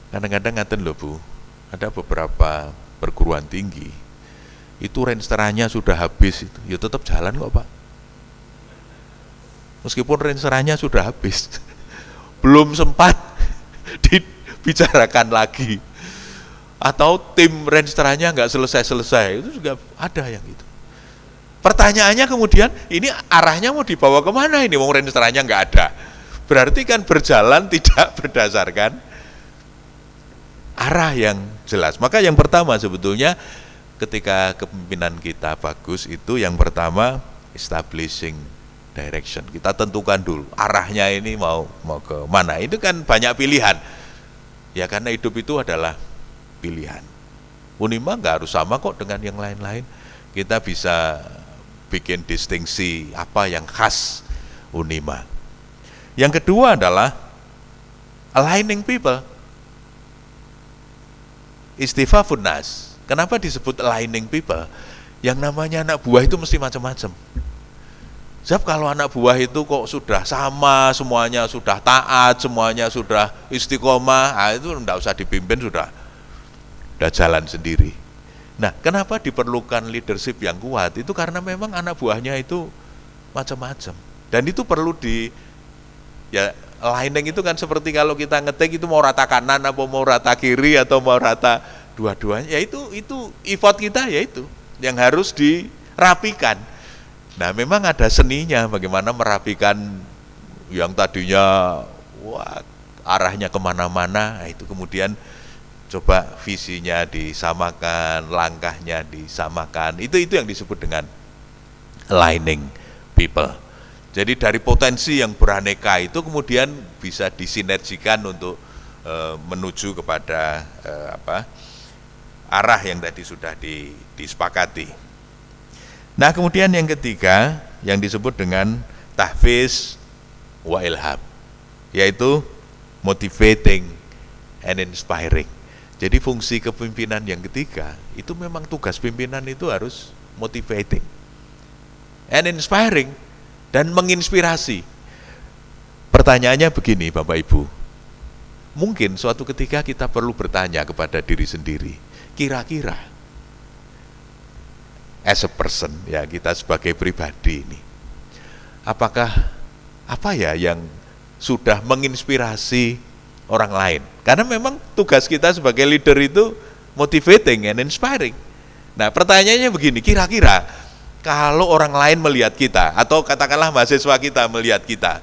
Kadang-kadang ngaten loh Bu, ada beberapa perguruan tinggi, itu rensteranya sudah habis, itu ya tetap jalan kok Pak. Meskipun rensteranya sudah habis, belum sempat dibicarakan lagi. Atau tim rensteranya nggak selesai-selesai, itu juga ada yang itu. Pertanyaannya kemudian, ini arahnya mau dibawa kemana ini, mau rensteranya nggak ada. Berarti kan berjalan tidak berdasarkan arah yang jelas. Maka yang pertama sebetulnya ketika kepemimpinan kita bagus itu yang pertama establishing direction. Kita tentukan dulu arahnya ini mau ke mana. Itu kan banyak pilihan. Ya karena hidup itu adalah pilihan. Unima nggak harus sama kok dengan yang lain-lain. Kita bisa bikin distingsi apa yang khas Unima. Yang kedua adalah aligning people. Istifafun nas. Kenapa disebut aligning people? Yang namanya anak buah itu mesti macam-macam. Sebab kalau anak buah itu kok sudah sama, semuanya sudah taat, semuanya sudah istiqomah, itu enggak usah dipimpin, sudah jalan sendiri. Nah, kenapa diperlukan leadership yang kuat? Itu karena memang anak buahnya itu macam-macam. Dan itu perlu ya aligning itu kan seperti kalau kita ngetik itu mau rata kanan apa mau rata kiri atau mau rata dua-duanya. Ya itu effort kita ya itu yang harus dirapikan. Nah, memang ada seninya bagaimana merapikan yang tadinya arahnya kemana-mana, itu kemudian coba visinya disamakan, langkahnya disamakan. Itu yang disebut dengan aligning people. Jadi dari potensi yang beraneka itu kemudian bisa disinergikan untuk menuju kepada arah yang tadi sudah disepakati. Nah, kemudian yang ketiga yang disebut dengan tahfiz wa ilham, yaitu motivating and inspiring. Jadi fungsi kepemimpinan yang ketiga itu memang tugas pimpinan itu harus motivating and inspiring, dan menginspirasi. Pertanyaannya begini Bapak Ibu, mungkin suatu ketika kita perlu bertanya kepada diri sendiri, kira-kira as a person, ya kita sebagai pribadi ini, apakah apa ya yang sudah menginspirasi orang lain? Karena memang tugas kita sebagai leader itu motivating and inspiring. Nah, pertanyaannya begini, kira-kira kalau orang lain melihat kita, atau katakanlah mahasiswa kita melihat kita,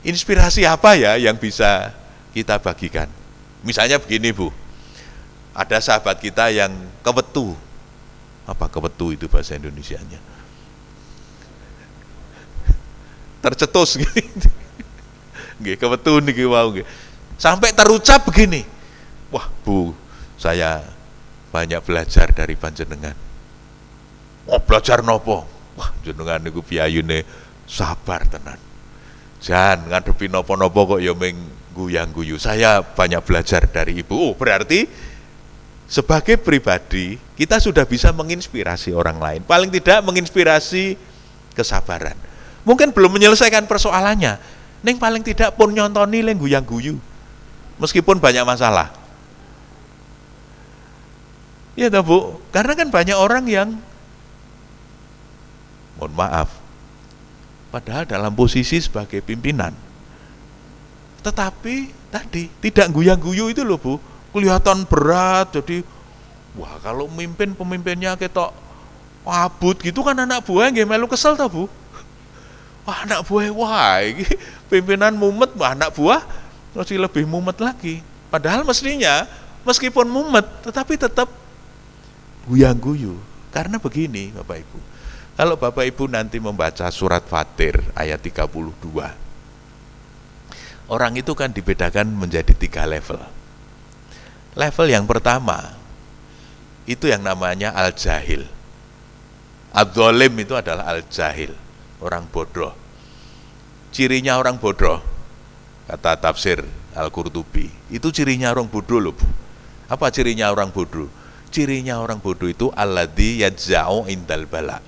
inspirasi apa ya yang bisa kita bagikan? Misalnya begini Bu, ada sahabat kita yang kewetu. Apa kewetu itu bahasa Indonesianya? Tercetus gitu. Nggih, kewetu niki wau nggih. Sampai terucap begini. Wah, Bu, saya banyak belajar dari panjenengan. Oh, belajar nopo? Wah, jenengan niku piyayune sabar tenan. Jan ngadepi nopo-nopo kok ya ming guyang-guyu. Saya banyak belajar dari Ibu. Oh, berarti sebagai pribadi kita sudah bisa menginspirasi orang lain. Paling tidak menginspirasi kesabaran. Mungkin belum menyelesaikan persoalannya, neng paling tidak pun nyontoni leng guyang-guyu. Meskipun banyak masalah. Ya toh Bu, karena kan banyak orang yang mohon maaf, padahal dalam posisi sebagai pimpinan, tetapi tadi tidak guyang-guyu itu loh Bu, kelihatan berat. Jadi wah, kalau pemimpinnya ketok abut gitu kan anak buah nggih melu kesel toh Bu. Wah, anak buah wah iki pimpinan mumet, wah anak buah masih lebih mumet lagi. Padahal mestinya meskipun mumet tetapi tetap guyang-guyu. Karena begini Bapak Ibu, kalau Bapak Ibu nanti membaca surat Fatir ayat 32, orang itu kan dibedakan menjadi 3 level. Level yang pertama itu yang namanya al-jahil. Adz-dzalim itu adalah al-jahil, orang bodoh. Cirinya orang bodoh, kata tafsir Al-Qurtubi, itu cirinya orang bodoh loh Bu. Apa cirinya orang bodoh? Cirinya orang bodoh itu alladzi yajza'u indal bala,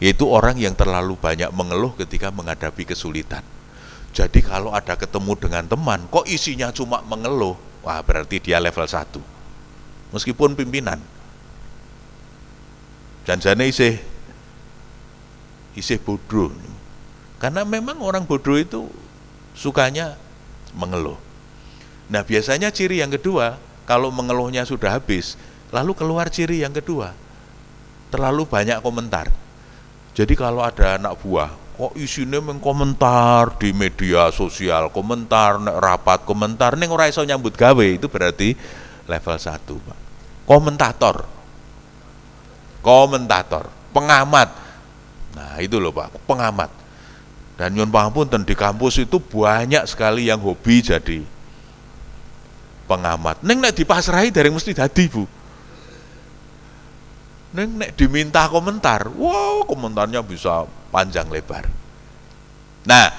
yaitu orang yang terlalu banyak mengeluh ketika menghadapi kesulitan. Jadi kalau ada ketemu dengan teman, kok isinya cuma mengeluh, wah berarti dia level 1. Meskipun pimpinan. Janjane isih bodoh. Karena memang orang bodoh itu sukanya mengeluh. Nah, biasanya ciri yang kedua, kalau mengeluhnya sudah habis, lalu keluar ciri yang kedua, terlalu banyak komentar. Jadi kalau ada anak buah, kok isinya mengkomentar di media sosial, komentar, rapat komentar, ning ora iso nyambut gawe, itu berarti level 1, Pak. Komentator, pengamat. Nah, itu loh Pak, pengamat. Dan nyun pangapunten, di kampus itu banyak sekali yang hobi jadi pengamat. Ning nek dipasrahi dereng mesti dadi, Bu. Ning nek diminta komentar, wow, komentarnya bisa panjang lebar. Nah,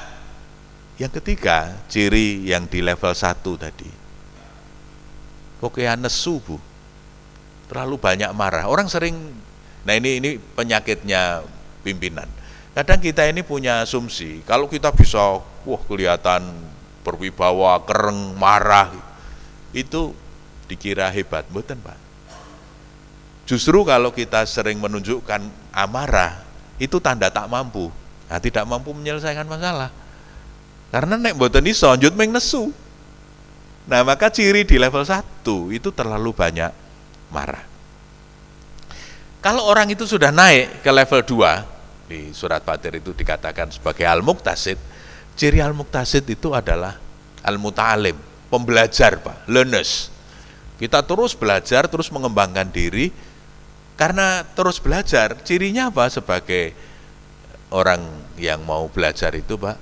yang ketiga, ciri yang di level 1 tadi, pokoknya nesu Bu, terlalu banyak marah. Orang sering, nah ini penyakitnya pimpinan. Kadang kita ini punya asumsi, kalau kita bisa, kelihatan berwibawa, kereng, marah, itu dikira hebat, mboten Pak. Justru kalau kita sering menunjukkan amarah, itu tanda tak mampu. Nah, tidak mampu menyelesaikan masalah. Karena nek mboten iso njut ming nesu. Nah, maka ciri di level 1 itu terlalu banyak marah. Kalau orang itu sudah naik ke level 2, di surat Fatir itu dikatakan sebagai al-muqtasid, ciri al-muqtasid itu adalah al-muta'alim, pembelajar Pak, learners. Kita terus belajar, terus mengembangkan diri, karena terus belajar, cirinya apa sebagai orang yang mau belajar itu Pak?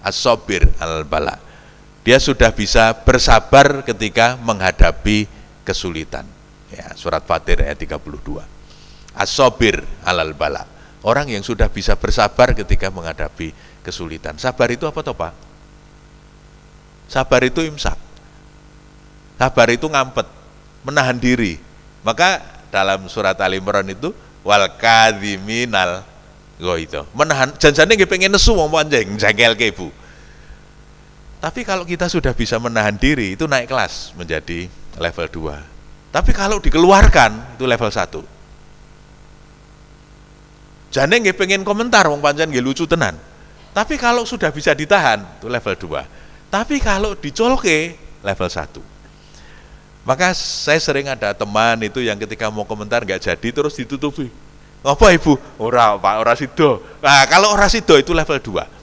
As-sabir al-bala. Dia sudah bisa bersabar ketika menghadapi kesulitan. Ya, surat Fatir ayat 32. As-sabir al-bala. Orang yang sudah bisa bersabar ketika menghadapi kesulitan. Sabar itu apa toh Pak? Sabar itu imsak. Sabar itu ngampet, menahan diri. Maka dalam surat Al-Imran itu wal kadhiminal itu menahan, janjane nggih pengen nesu wong panjang jengkelke Bu. Tapi kalau kita sudah bisa menahan diri, itu naik kelas menjadi level 2. Tapi kalau dikeluarkan, itu level 1. Jane nggih pengen komentar wong pancen nggih lucu tenan. Tapi kalau sudah bisa ditahan, itu level 2. Tapi kalau dicolke, level 1. Maka saya sering ada teman itu yang ketika mau komentar nggak jadi terus ditutupi. Apa Ibu? Ora Pak, ora sido. Nah, kalau ora sido itu level 2.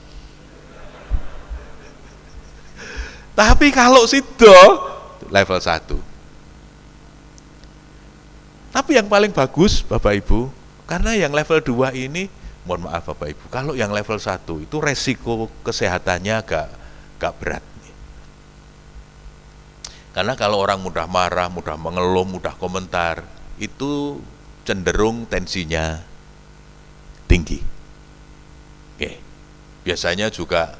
Tapi kalau sido level 1. Tapi yang paling bagus Bapak Ibu, karena yang level 2 ini, mohon maaf Bapak Ibu, kalau yang level 1 itu resiko kesehatannya agak berat. Karena kalau orang mudah marah, mudah mengeluh, mudah komentar, itu cenderung tensinya tinggi. Oke. Biasanya juga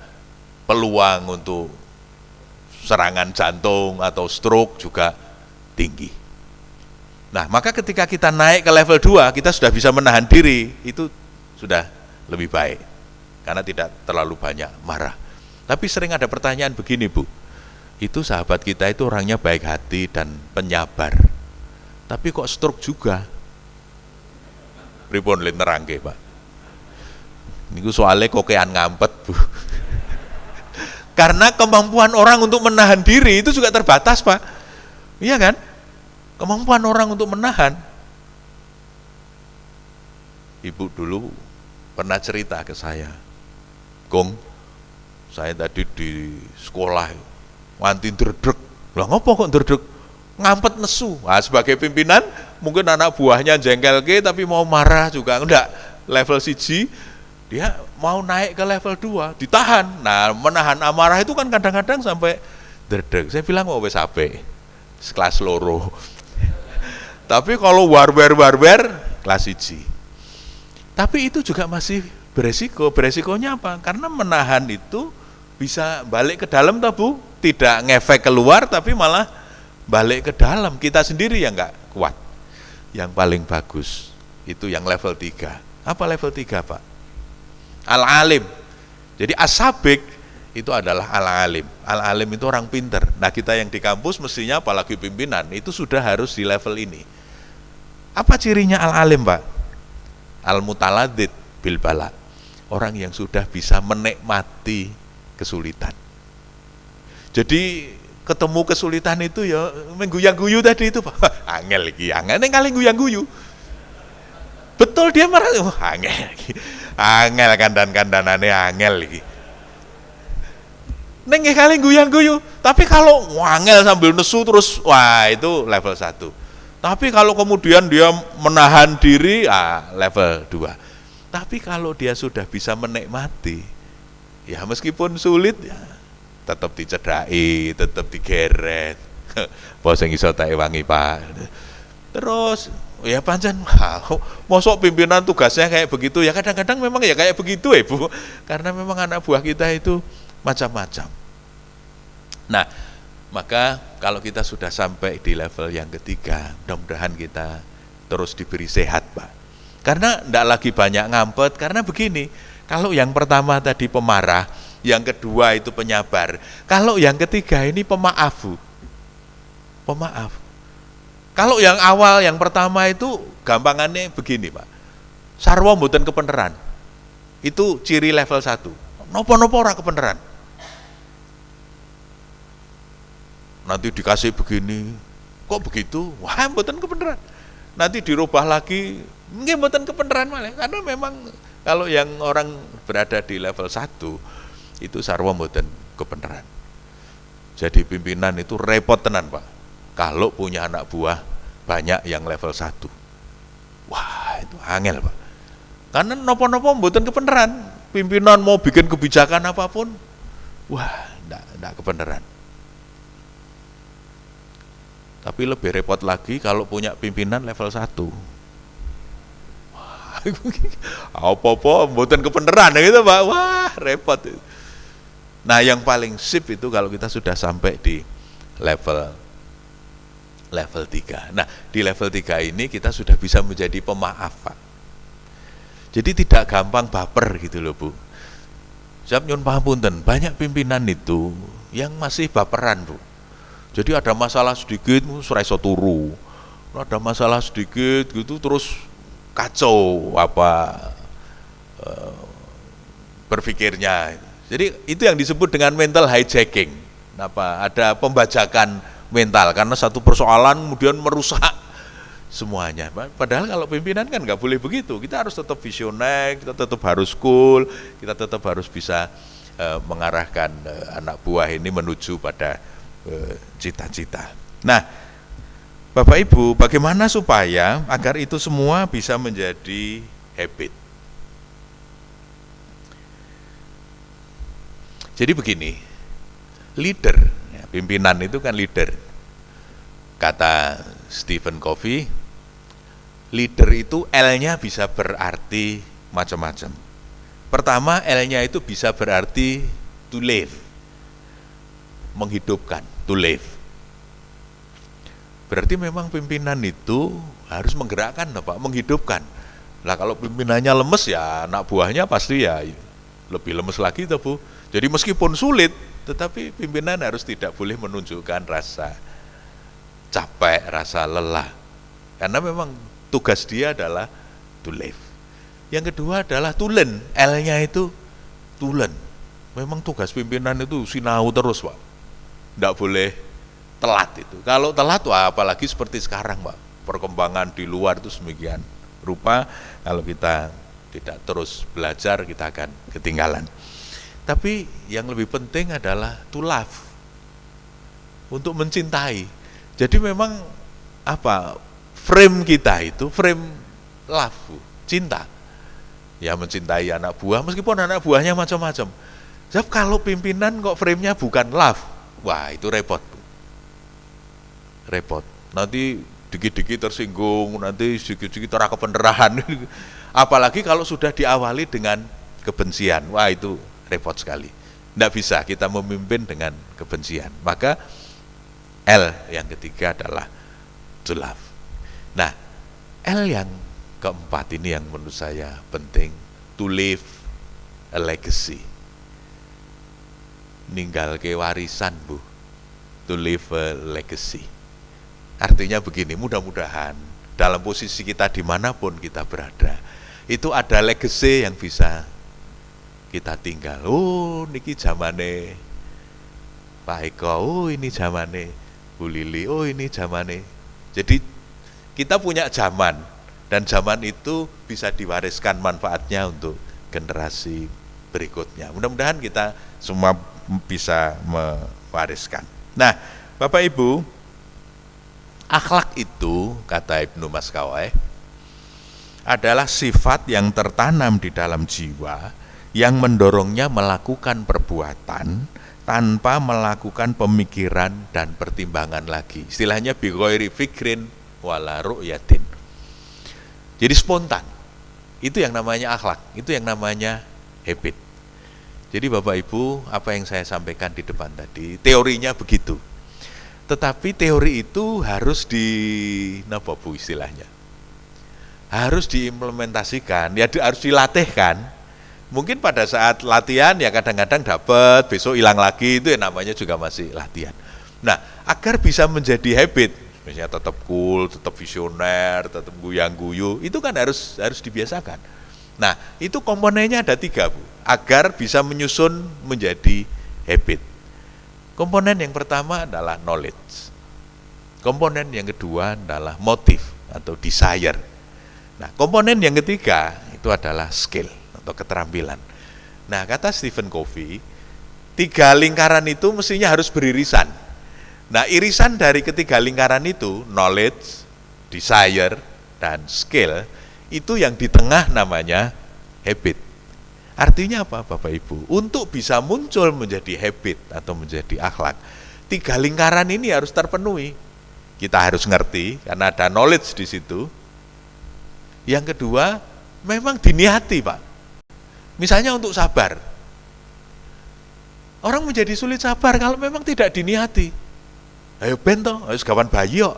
peluang untuk serangan jantung atau stroke juga tinggi. Nah, maka ketika kita naik ke level 2, kita sudah bisa menahan diri, itu sudah lebih baik. Karena tidak terlalu banyak marah. Tapi sering ada pertanyaan begini Bu, itu sahabat kita itu orangnya baik hati dan penyabar. Tapi kok stroke juga? Pripun lin nerangke, Pak? Niku soalnya kokean ngampet, Bu. Karena kemampuan orang untuk menahan diri itu juga terbatas, Pak. Iya kan? Kemampuan orang untuk menahan. Ibu dulu pernah cerita ke saya, Gong, saya tadi di sekolah nganti ndredeg. Lah ngopo kok ndredeg? Ngampet nesu. Nah, sebagai pimpinan mungkin anak buahnya jengkelke tapi mau marah juga enggak. Level 1 dia mau naik ke level 2, ditahan. Nah, menahan amarah itu kan kadang-kadang sampai ndredeg. Saya bilang kok wis apik. Kelas loro. Tapi kalau warber kelas 1. Tapi itu juga masih beresiko. Beresikonya apa? Karena menahan itu bisa balik ke dalam toh Bu, tidak ngefek keluar tapi malah balik ke dalam, kita sendiri yang enggak kuat. Yang paling bagus itu yang level 3. Apa level 3 Pak? Al-alim. Jadi as-sabik itu adalah al-alim. Al-alim itu orang pinter. Nah, kita yang di kampus mestinya apalagi pimpinan itu sudah harus di level ini. Apa cirinya al-alim Pak? Al-mutaladid bil bala. Orang yang sudah bisa menikmati kesulitan. Jadi ketemu kesulitan itu ya mengguyang-guyu tadi itu Pak. Angel lagi, angel ning kali guyang-guyu. Betul dia marah, angel lagi. Angel kandan-kandanane angel lagi. Ning kali guyang-guyu, tapi kalau angel sambil nesu terus wah itu level 1. Tapi kalau kemudian dia menahan diri, level 2. Tapi kalau dia sudah bisa menikmati, ya meskipun sulit ya tetap dicedhaki, tetap digeret. Apa sing iso tak ewangi Pak. Terus ya pancen mosok pimpinan tugasnya kayak begitu ya, kadang-kadang memang ya kayak begitu ya Bu. Karena memang anak buah kita itu macam-macam. Nah, maka kalau kita sudah sampai di level yang ketiga, mudah-mudahan kita terus diberi sehat Pak. Karena enggak lagi banyak ngampet, karena begini, Kalau yang pertama tadi pemarah, yang kedua itu penyabar, kalau yang ketiga ini pemaaf, Bu. Pemaaf. Kalau yang awal, yang pertama itu gampangannya begini, Pak. Sarwa mboten kepeneran. Itu ciri level 1. Nopo-nopo ora kepeneran. Nanti dikasih begini, kok begitu? Wah, mboten kepeneran. Nanti dirubah lagi, nggih mboten kepeneran malah. Karena memang kalau yang orang berada di level 1 itu sarwa mboten kepeneran. Jadi pimpinan itu repot tenan, Pak. Kalau punya anak buah banyak yang level 1. Wah, itu angel, Pak. Karena nopo-nopo mboten kepeneran. Pimpinan mau bikin kebijakan apapun, wah, enggak kebenaran. Tapi lebih repot lagi kalau punya pimpinan level 1. Wah, apa-apa mboten kebenaran gitu, Pak. Wah, repot. Nah, yang paling sip itu kalau kita sudah sampai di level 3. Nah, di level 3 ini kita sudah bisa menjadi pemaaf, Pak. Jadi tidak gampang baper gitu loh, Bu. Siap nyun pangapunten, banyak pimpinan itu yang masih baperan, Bu. Jadi ada masalah sedikit, ora iso turu. Ada masalah sedikit gitu terus kacau berpikirnya. Jadi itu yang disebut dengan mental hijacking. Ada pembajakan mental karena satu persoalan kemudian merusak semuanya. Padahal kalau pimpinan kan nggak boleh begitu. Kita harus tetap visioner, kita tetap harus cool, kita tetap harus bisa mengarahkan anak buah ini menuju pada cita-cita. Nah, Bapak Ibu, bagaimana supaya agar itu semua bisa menjadi habit? Jadi begini, leader, ya, pimpinan itu kan leader. Kata Stephen Covey, leader itu L-nya bisa berarti macam-macam. Pertama, L-nya itu bisa berarti to live, menghidupkan, to live. Berarti memang pimpinan itu harus menggerakkan, Pak, menghidupkan. Lah kalau pimpinannya lemes ya anak buahnya pasti ya lebih lemes lagi, toh, Bu. Jadi meskipun sulit, tetapi pimpinan harus tidak boleh menunjukkan rasa capek, rasa lelah. Karena memang tugas dia adalah to live. Yang kedua adalah to learn. L-nya itu to learn. Memang tugas pimpinan itu sinau terus, Pak. Tidak boleh telat itu. Kalau telat, wah, apalagi seperti sekarang, Pak. Perkembangan di luar itu semikian rupa, kalau kita tidak terus belajar, kita akan ketinggalan. Tapi yang lebih penting adalah to love, untuk mencintai. Jadi memang frame kita itu frame love, cinta. Ya mencintai anak buah, meskipun anak buahnya macam-macam. Sebab kalau pimpinan kok frame-nya bukan love, wah itu repot. Repot. Nanti dikit-dikit tersinggung, nanti sedikit-sedikit ora kependerahan. Apalagi kalau sudah diawali dengan kebencian, wah itu repot sekali. Tidak bisa kita memimpin dengan kebencian. Maka L yang ketiga adalah to love. Nah, L yang keempat ini yang menurut saya penting, to leave a legacy. Ninggal ke warisan, Bu. To leave a legacy. Artinya begini, mudah-mudahan dalam posisi kita dimanapun kita berada, itu ada legacy yang bisa kita tinggal. Oh, niki zamane Pak Eko, oh ini zamane Bu Lili, oh ini zamane. Jadi kita punya zaman, dan zaman itu bisa diwariskan manfaatnya untuk generasi berikutnya. Mudah-mudahan kita semua bisa mewariskan. Nah, Bapak Ibu, akhlak itu, kata Ibnu Maskawai, adalah sifat yang tertanam di dalam jiwa yang mendorongnya melakukan perbuatan tanpa melakukan pemikiran dan pertimbangan lagi. Istilahnya bighairi fikrin wala ru'yatin. Jadi spontan. Itu yang namanya akhlak, itu yang namanya habit. Jadi Bapak Ibu, apa yang saya sampaikan di depan tadi, teorinya begitu. Tetapi teori itu harus istilahnya? Harus diimplementasikan, ya harus dilatihkan Mungkin pada saat latihan ya kadang-kadang dapat, besok hilang lagi, itu ya namanya juga masih latihan. Nah, agar bisa menjadi habit, misalnya tetap cool, tetap visioner, tetap guyang-guyu, itu kan harus dibiasakan. Nah, itu komponennya ada 3, Bu, agar bisa menyusun menjadi habit. Komponen yang pertama adalah knowledge. Komponen yang kedua adalah motive atau desire. Nah, komponen yang ketiga itu adalah skill atau keterampilan. Nah, kata Stephen Covey, 3 lingkaran itu mestinya harus beririsan. Nah, irisan dari ketiga lingkaran itu, knowledge, desire, dan skill, itu yang di tengah namanya habit. Artinya apa, Bapak Ibu? Untuk bisa muncul menjadi habit atau menjadi akhlak, 3 lingkaran ini harus terpenuhi. Kita harus ngerti, karena ada knowledge di situ. Yang kedua, memang diniati, Pak. Misalnya untuk sabar. Orang menjadi sulit sabar kalau memang tidak diniati. Ayo bento, ayo sekawan bayi kok.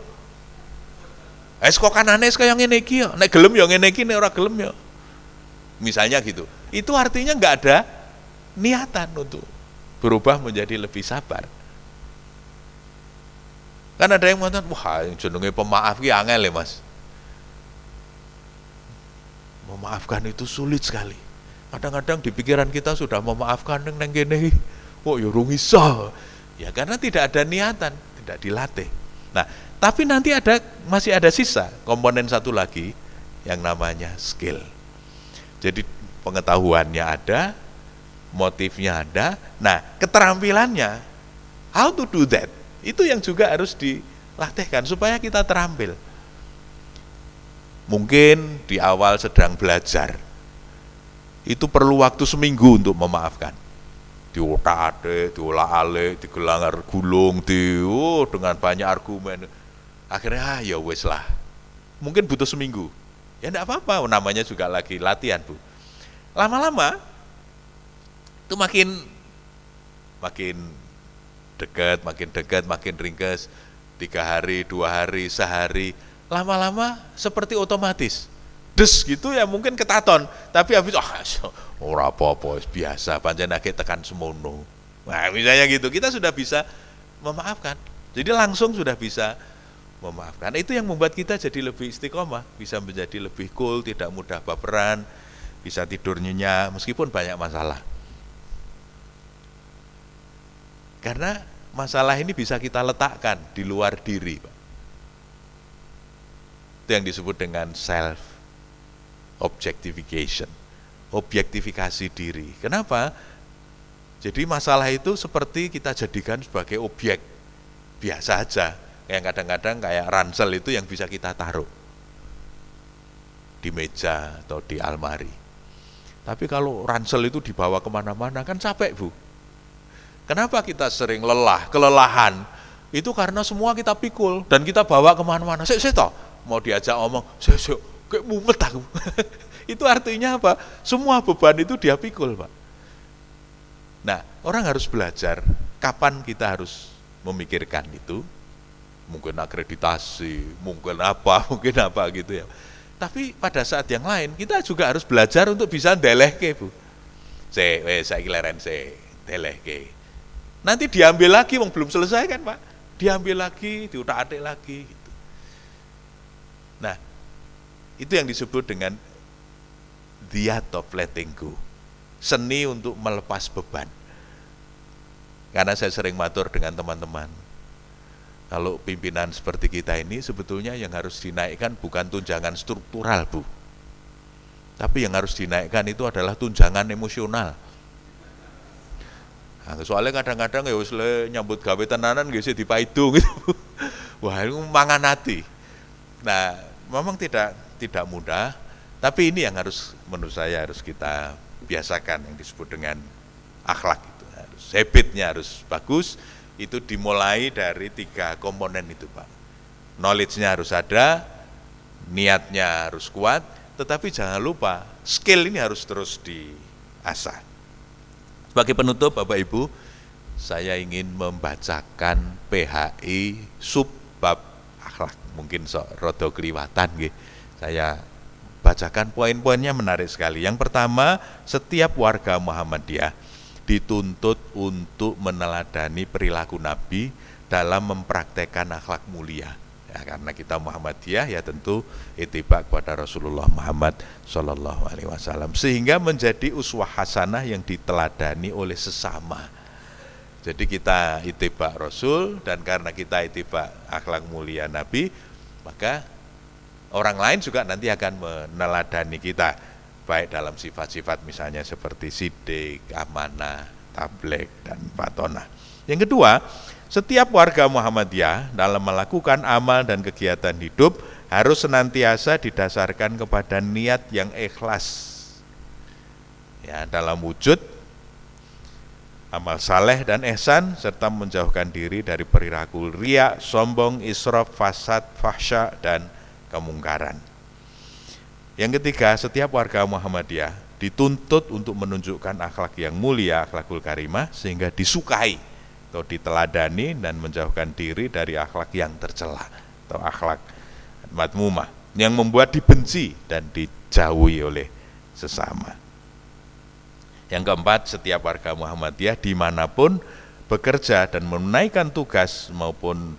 Ayo kok kanane kaya ngene iki kok. Nek gelem ya ngene iki, nek ora gelem ya. Misalnya gitu. Itu artinya enggak ada niatan untuk berubah menjadi lebih sabar. Kan ada yang mengatakan, wah jenenge pemaaf ki angel ya, Mas. Memaafkan itu sulit sekali. Kadang-kadang di pikiran kita sudah memaafkan neng kene, kok ya urung iso. Ya karena tidak ada niatan, tidak dilatih. Nah, tapi nanti masih ada sisa komponen satu lagi yang namanya skill. Jadi pengetahuannya ada, motifnya ada. Nah, keterampilannya, how to do that, itu yang juga harus dilatihkan supaya kita terampil. Mungkin di awal sedang belajar, itu perlu waktu seminggu untuk memaafkan. Diotak-atik, diolah-alik, digelangar gulung, dengan banyak argumen. Akhirnya ya wes lah. Mungkin butuh seminggu. Ya enggak apa-apa, namanya juga lagi latihan, Bu. Lama-lama itu makin dekat, makin ringkas. 3 hari, 2 hari, sehari. Lama-lama seperti otomatis. Des gitu ya mungkin ketaton, tapi habis ora apa-apa biasa pancen nek tekan semono. Nah, misalnya gitu, kita sudah bisa memaafkan. Jadi langsung sudah bisa memaafkan. Itu yang membuat kita jadi lebih istiqomah, bisa menjadi lebih cool, tidak mudah baperan, bisa tidur nyenyak meskipun banyak masalah. Karena masalah ini bisa kita letakkan di luar diri, Pak. Itu yang disebut dengan self objectification, objektifikasi diri. Kenapa? Jadi masalah itu seperti kita jadikan sebagai objek biasa aja, yang kadang-kadang kayak ransel itu yang bisa kita taruh di meja atau di almari. Tapi kalau ransel itu dibawa kemana-mana kan capek, Bu. Kenapa kita sering kelelahan? Itu karena semua kita pikul dan kita bawa kemana-mana. Saya toh mau diajak omong, saya kayak mumet aku. Itu artinya apa? Semua beban itu dia pikul, Pak. Nah, orang harus belajar kapan kita harus memikirkan itu. Mungkin akreditasi, mungkin apa gitu ya. Tapi pada saat yang lain kita juga harus belajar untuk bisa ndelehke, Bu. Saya leren ndelehke. Nanti diambil lagi, wong belum selesai kan, Pak? Diambil lagi, diutak-atik lagi gitu. Nah, itu yang disebut dengan the art of letting go. Seni untuk melepas beban. Karena saya sering matur dengan teman-teman, kalau pimpinan seperti kita ini sebetulnya yang harus dinaikkan bukan tunjangan struktural, Bu. Tapi yang harus dinaikkan itu adalah tunjangan emosional. Nah, soalnya kadang-kadang ya wis nyambut gawe tenanan nggih dipaidung gitu. Wah, itu mangan hati. Nah, memang tidak mudah, tapi ini yang harus menurut saya harus kita biasakan, yang disebut dengan akhlak itu. Habitnya harus bagus, itu dimulai dari 3 komponen itu, Pak. Knowledge-nya harus ada, niatnya harus kuat, tetapi jangan lupa skill ini harus terus diasah. Sebagai penutup, Bapak Ibu, saya ingin membacakan PHI subbab akhlak. Mungkin rada kliwatan nggih. Saya bacakan poin-poinnya menarik sekali. Yang pertama, setiap warga Muhammadiyah dituntut untuk meneladani perilaku Nabi dalam mempraktekkan akhlak mulia. Ya, karena kita Muhammadiyah ya tentu ittiba kepada Rasulullah Muhammad Shallallahu Alaihi Wasallam, sehingga menjadi uswah hasanah yang diteladani oleh sesama. Jadi kita ittiba Rasul, dan karena kita ittiba akhlak mulia Nabi, maka orang lain juga nanti akan meneladani kita, baik dalam sifat-sifat misalnya seperti sidik, amanah, tabligh, dan fatonah. Yang kedua, setiap warga Muhammadiyah dalam melakukan amal dan kegiatan hidup harus senantiasa didasarkan kepada niat yang ikhlas, ya, dalam wujud amal saleh dan ihsan, serta menjauhkan diri dari perilaku riya, sombong, israf, fasad, fahsya, dan kemungkaran. Yang ketiga, setiap warga Muhammadiyah dituntut untuk menunjukkan akhlak yang mulia, akhlakul karimah, sehingga disukai atau diteladani, dan menjauhkan diri dari akhlak yang tercela atau akhlak madmumah yang membuat dibenci dan dijauhi oleh sesama. Yang keempat, setiap warga Muhammadiyah dimanapun bekerja dan menunaikan tugas maupun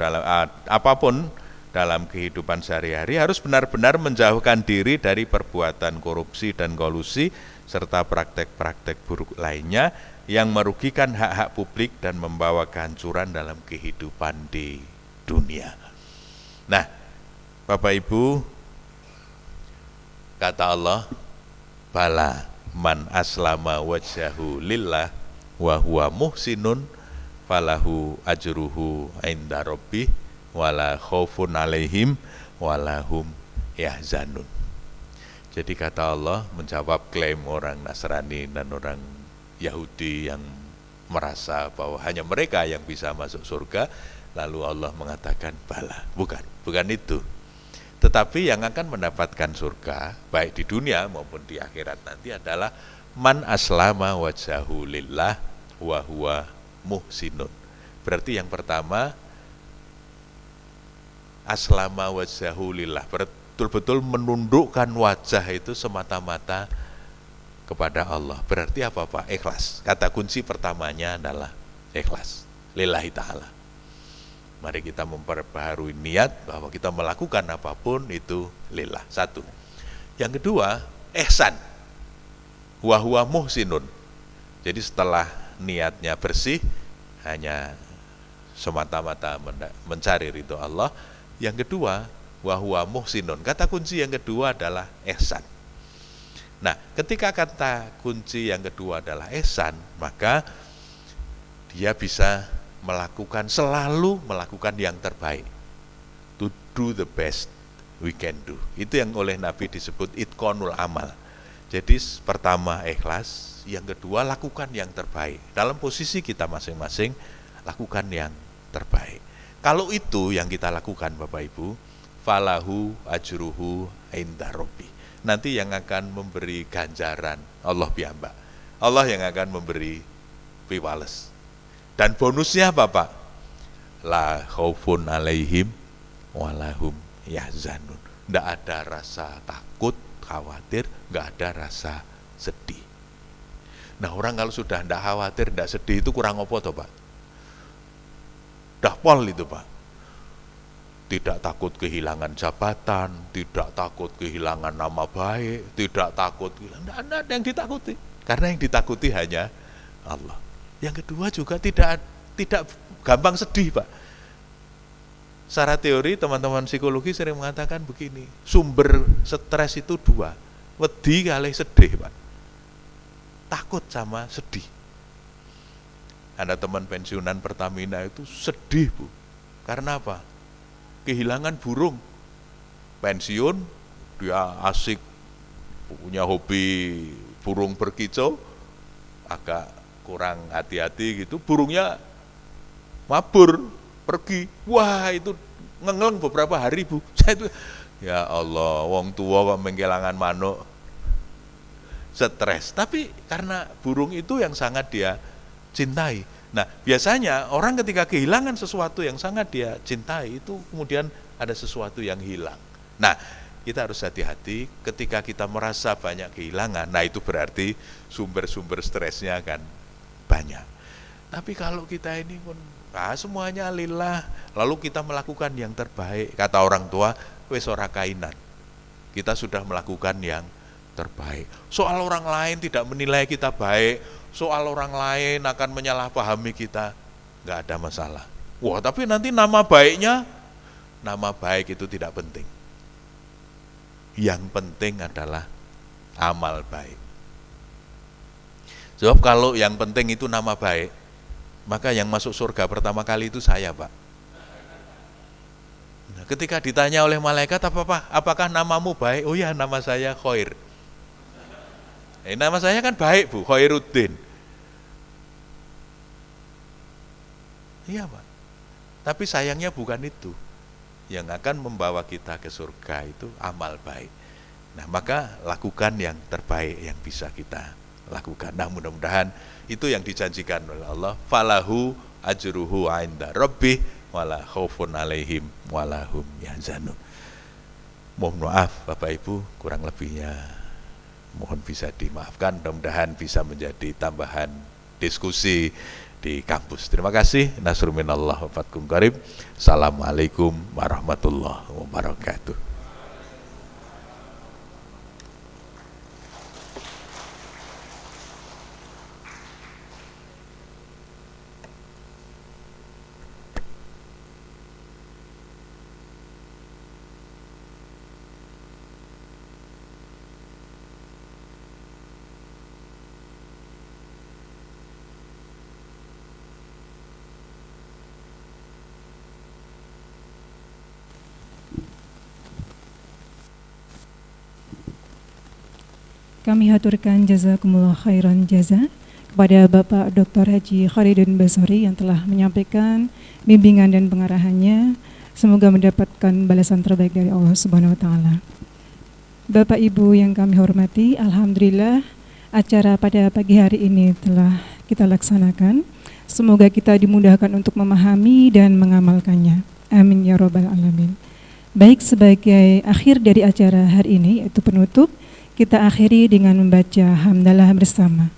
apapun dalam kehidupan sehari-hari harus benar-benar menjauhkan diri dari perbuatan korupsi dan kolusi serta praktek-praktek buruk lainnya yang merugikan hak-hak publik dan membawa kehancuran dalam kehidupan di dunia. Nah, Bapak Ibu, kata Allah, bala man aslama wajhahu lillah wa huwa muhsinun falahu ajruhu inda rabbih wala khaufun alaihim wala hum yahzanun. Jadi kata Allah menjawab klaim orang Nasrani dan orang Yahudi yang merasa bahwa hanya mereka yang bisa masuk surga, lalu Allah mengatakan bala, bukan itu. Tetapi yang akan mendapatkan surga baik di dunia maupun di akhirat nanti adalah man aslama wajhahu lillah wa huwa muhsinun. Berarti yang pertama, aslama wajhahu lillah, betul-betul menundukkan wajah itu semata-mata kepada Allah. Berarti apa Pak? Ikhlas. Kata kunci pertamanya adalah ikhlas lillahi ta'ala. Mari kita memperbaharui niat bahwa kita melakukan apapun itu lillah. Satu. Yang kedua, ihsan. Wa huwa muhsinun. Jadi setelah niatnya bersih, hanya semata-mata mencari ridho Allah. Yang kedua, wa huwa muhsinun. Kata kunci yang kedua adalah ihsan. Nah, ketika kata kunci yang kedua adalah ihsan, maka dia bisa selalu melakukan yang terbaik. To do the best we can do. Itu yang oleh Nabi disebut itqanul amal. Jadi pertama ikhlas, yang kedua lakukan yang terbaik. Dalam posisi kita masing-masing, lakukan yang terbaik. Kalau itu yang kita lakukan Bapak Ibu, falahu ajruhu inda rabbi. Nanti yang akan memberi ganjaran Allah piyambak. Allah yang akan memberi piwales. Dan bonusnya apa Pak? La khaufun alaihim walahum yahzanun. Tidak ada rasa takut, khawatir, nggak ada rasa sedih. Nah, orang kalau sudah tidak khawatir, tidak sedih itu kurang apa toh Pak? Dah pol itu Pak. Tidak takut kehilangan jabatan, tidak takut kehilangan nama baik, tidak takut kehilangan, tidak ada yang ditakuti. Karena yang ditakuti hanya Allah. Yang kedua juga tidak gampang sedih Pak. Secara teori teman-teman psikologi sering mengatakan begini, sumber stres itu dua, wedi kali sedih Pak. Takut sama sedih. Ada teman pensiunan Pertamina itu sedih Bu. Karena apa? Kehilangan burung. Pensiun, dia asik punya hobi burung berkicau, agak kurang hati-hati gitu, burungnya mabur, pergi. Wah, itu ngengeleng beberapa hari Bu. Saya itu, ya Allah, wong tua kok mengkelangan manuk, stres. Tapi karena burung itu yang sangat dia cintai. Nah, biasanya orang ketika kehilangan sesuatu yang sangat dia cintai, itu kemudian ada sesuatu yang hilang. Nah, kita harus hati-hati ketika kita merasa banyak kehilangan. Nah itu berarti sumber-sumber stresnya akan banyak. Tapi kalau kita ini pun semuanya lillah, lalu kita melakukan yang terbaik. Kata orang tua, wis ora kainan. Kita sudah melakukan yang terbaik. Soal orang lain tidak menilai kita baik, soal orang lain akan menyalahpahami kita, nggak ada masalah. Wah, tapi nanti nama baik itu tidak penting. Yang penting adalah amal baik. Sebab kalau yang penting itu nama baik, maka yang masuk surga pertama kali itu saya, Pak. Nah, ketika ditanya oleh malaikat, apakah namamu baik? Oh ya, nama saya Khair. Nama saya kan baik, Bu, Khairuddin. Iya, Pak. Tapi sayangnya bukan itu. Yang akan membawa kita ke surga itu amal baik. Nah, maka lakukan yang terbaik yang bisa kita lakukan. Nah, mudah-mudahan itu yang dijanjikan oleh Allah. Falahu ajruhu 'inda rabbih wala khaufun 'alaihim wala hum yahzanun. Mohon maaf Bapak Ibu, kurang lebihnya mohon bisa dimaafkan. Mudah-mudahan bisa menjadi tambahan diskusi di kampus. Terima kasih. Nasrun minallah wa fatkum qarib. Assalamualaikum warahmatullahi wabarakatuh. Kami haturkan jazakumullah khairan jaza kepada Bapak Dr. Haji Khalidun Basori yang telah menyampaikan bimbingan dan pengarahannya. Semoga mendapatkan balasan terbaik dari Allah Subhanahu wa taala. Bapak Ibu yang kami hormati, alhamdulillah acara pada pagi hari ini telah kita laksanakan. Semoga kita dimudahkan untuk memahami dan mengamalkannya. Amin ya rabbal alamin. Baik, sebagai akhir dari acara hari ini, yaitu penutup, kita akhiri dengan membaca hamdalah bersama.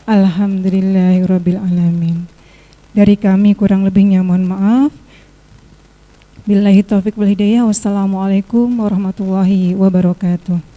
Alhamdulillahirabbil alamin. Dari kami kurang lebihnya mohon maaf. Billahi taufiq wal hidayah. Wassalamualaikum warahmatullahi wabarakatuh.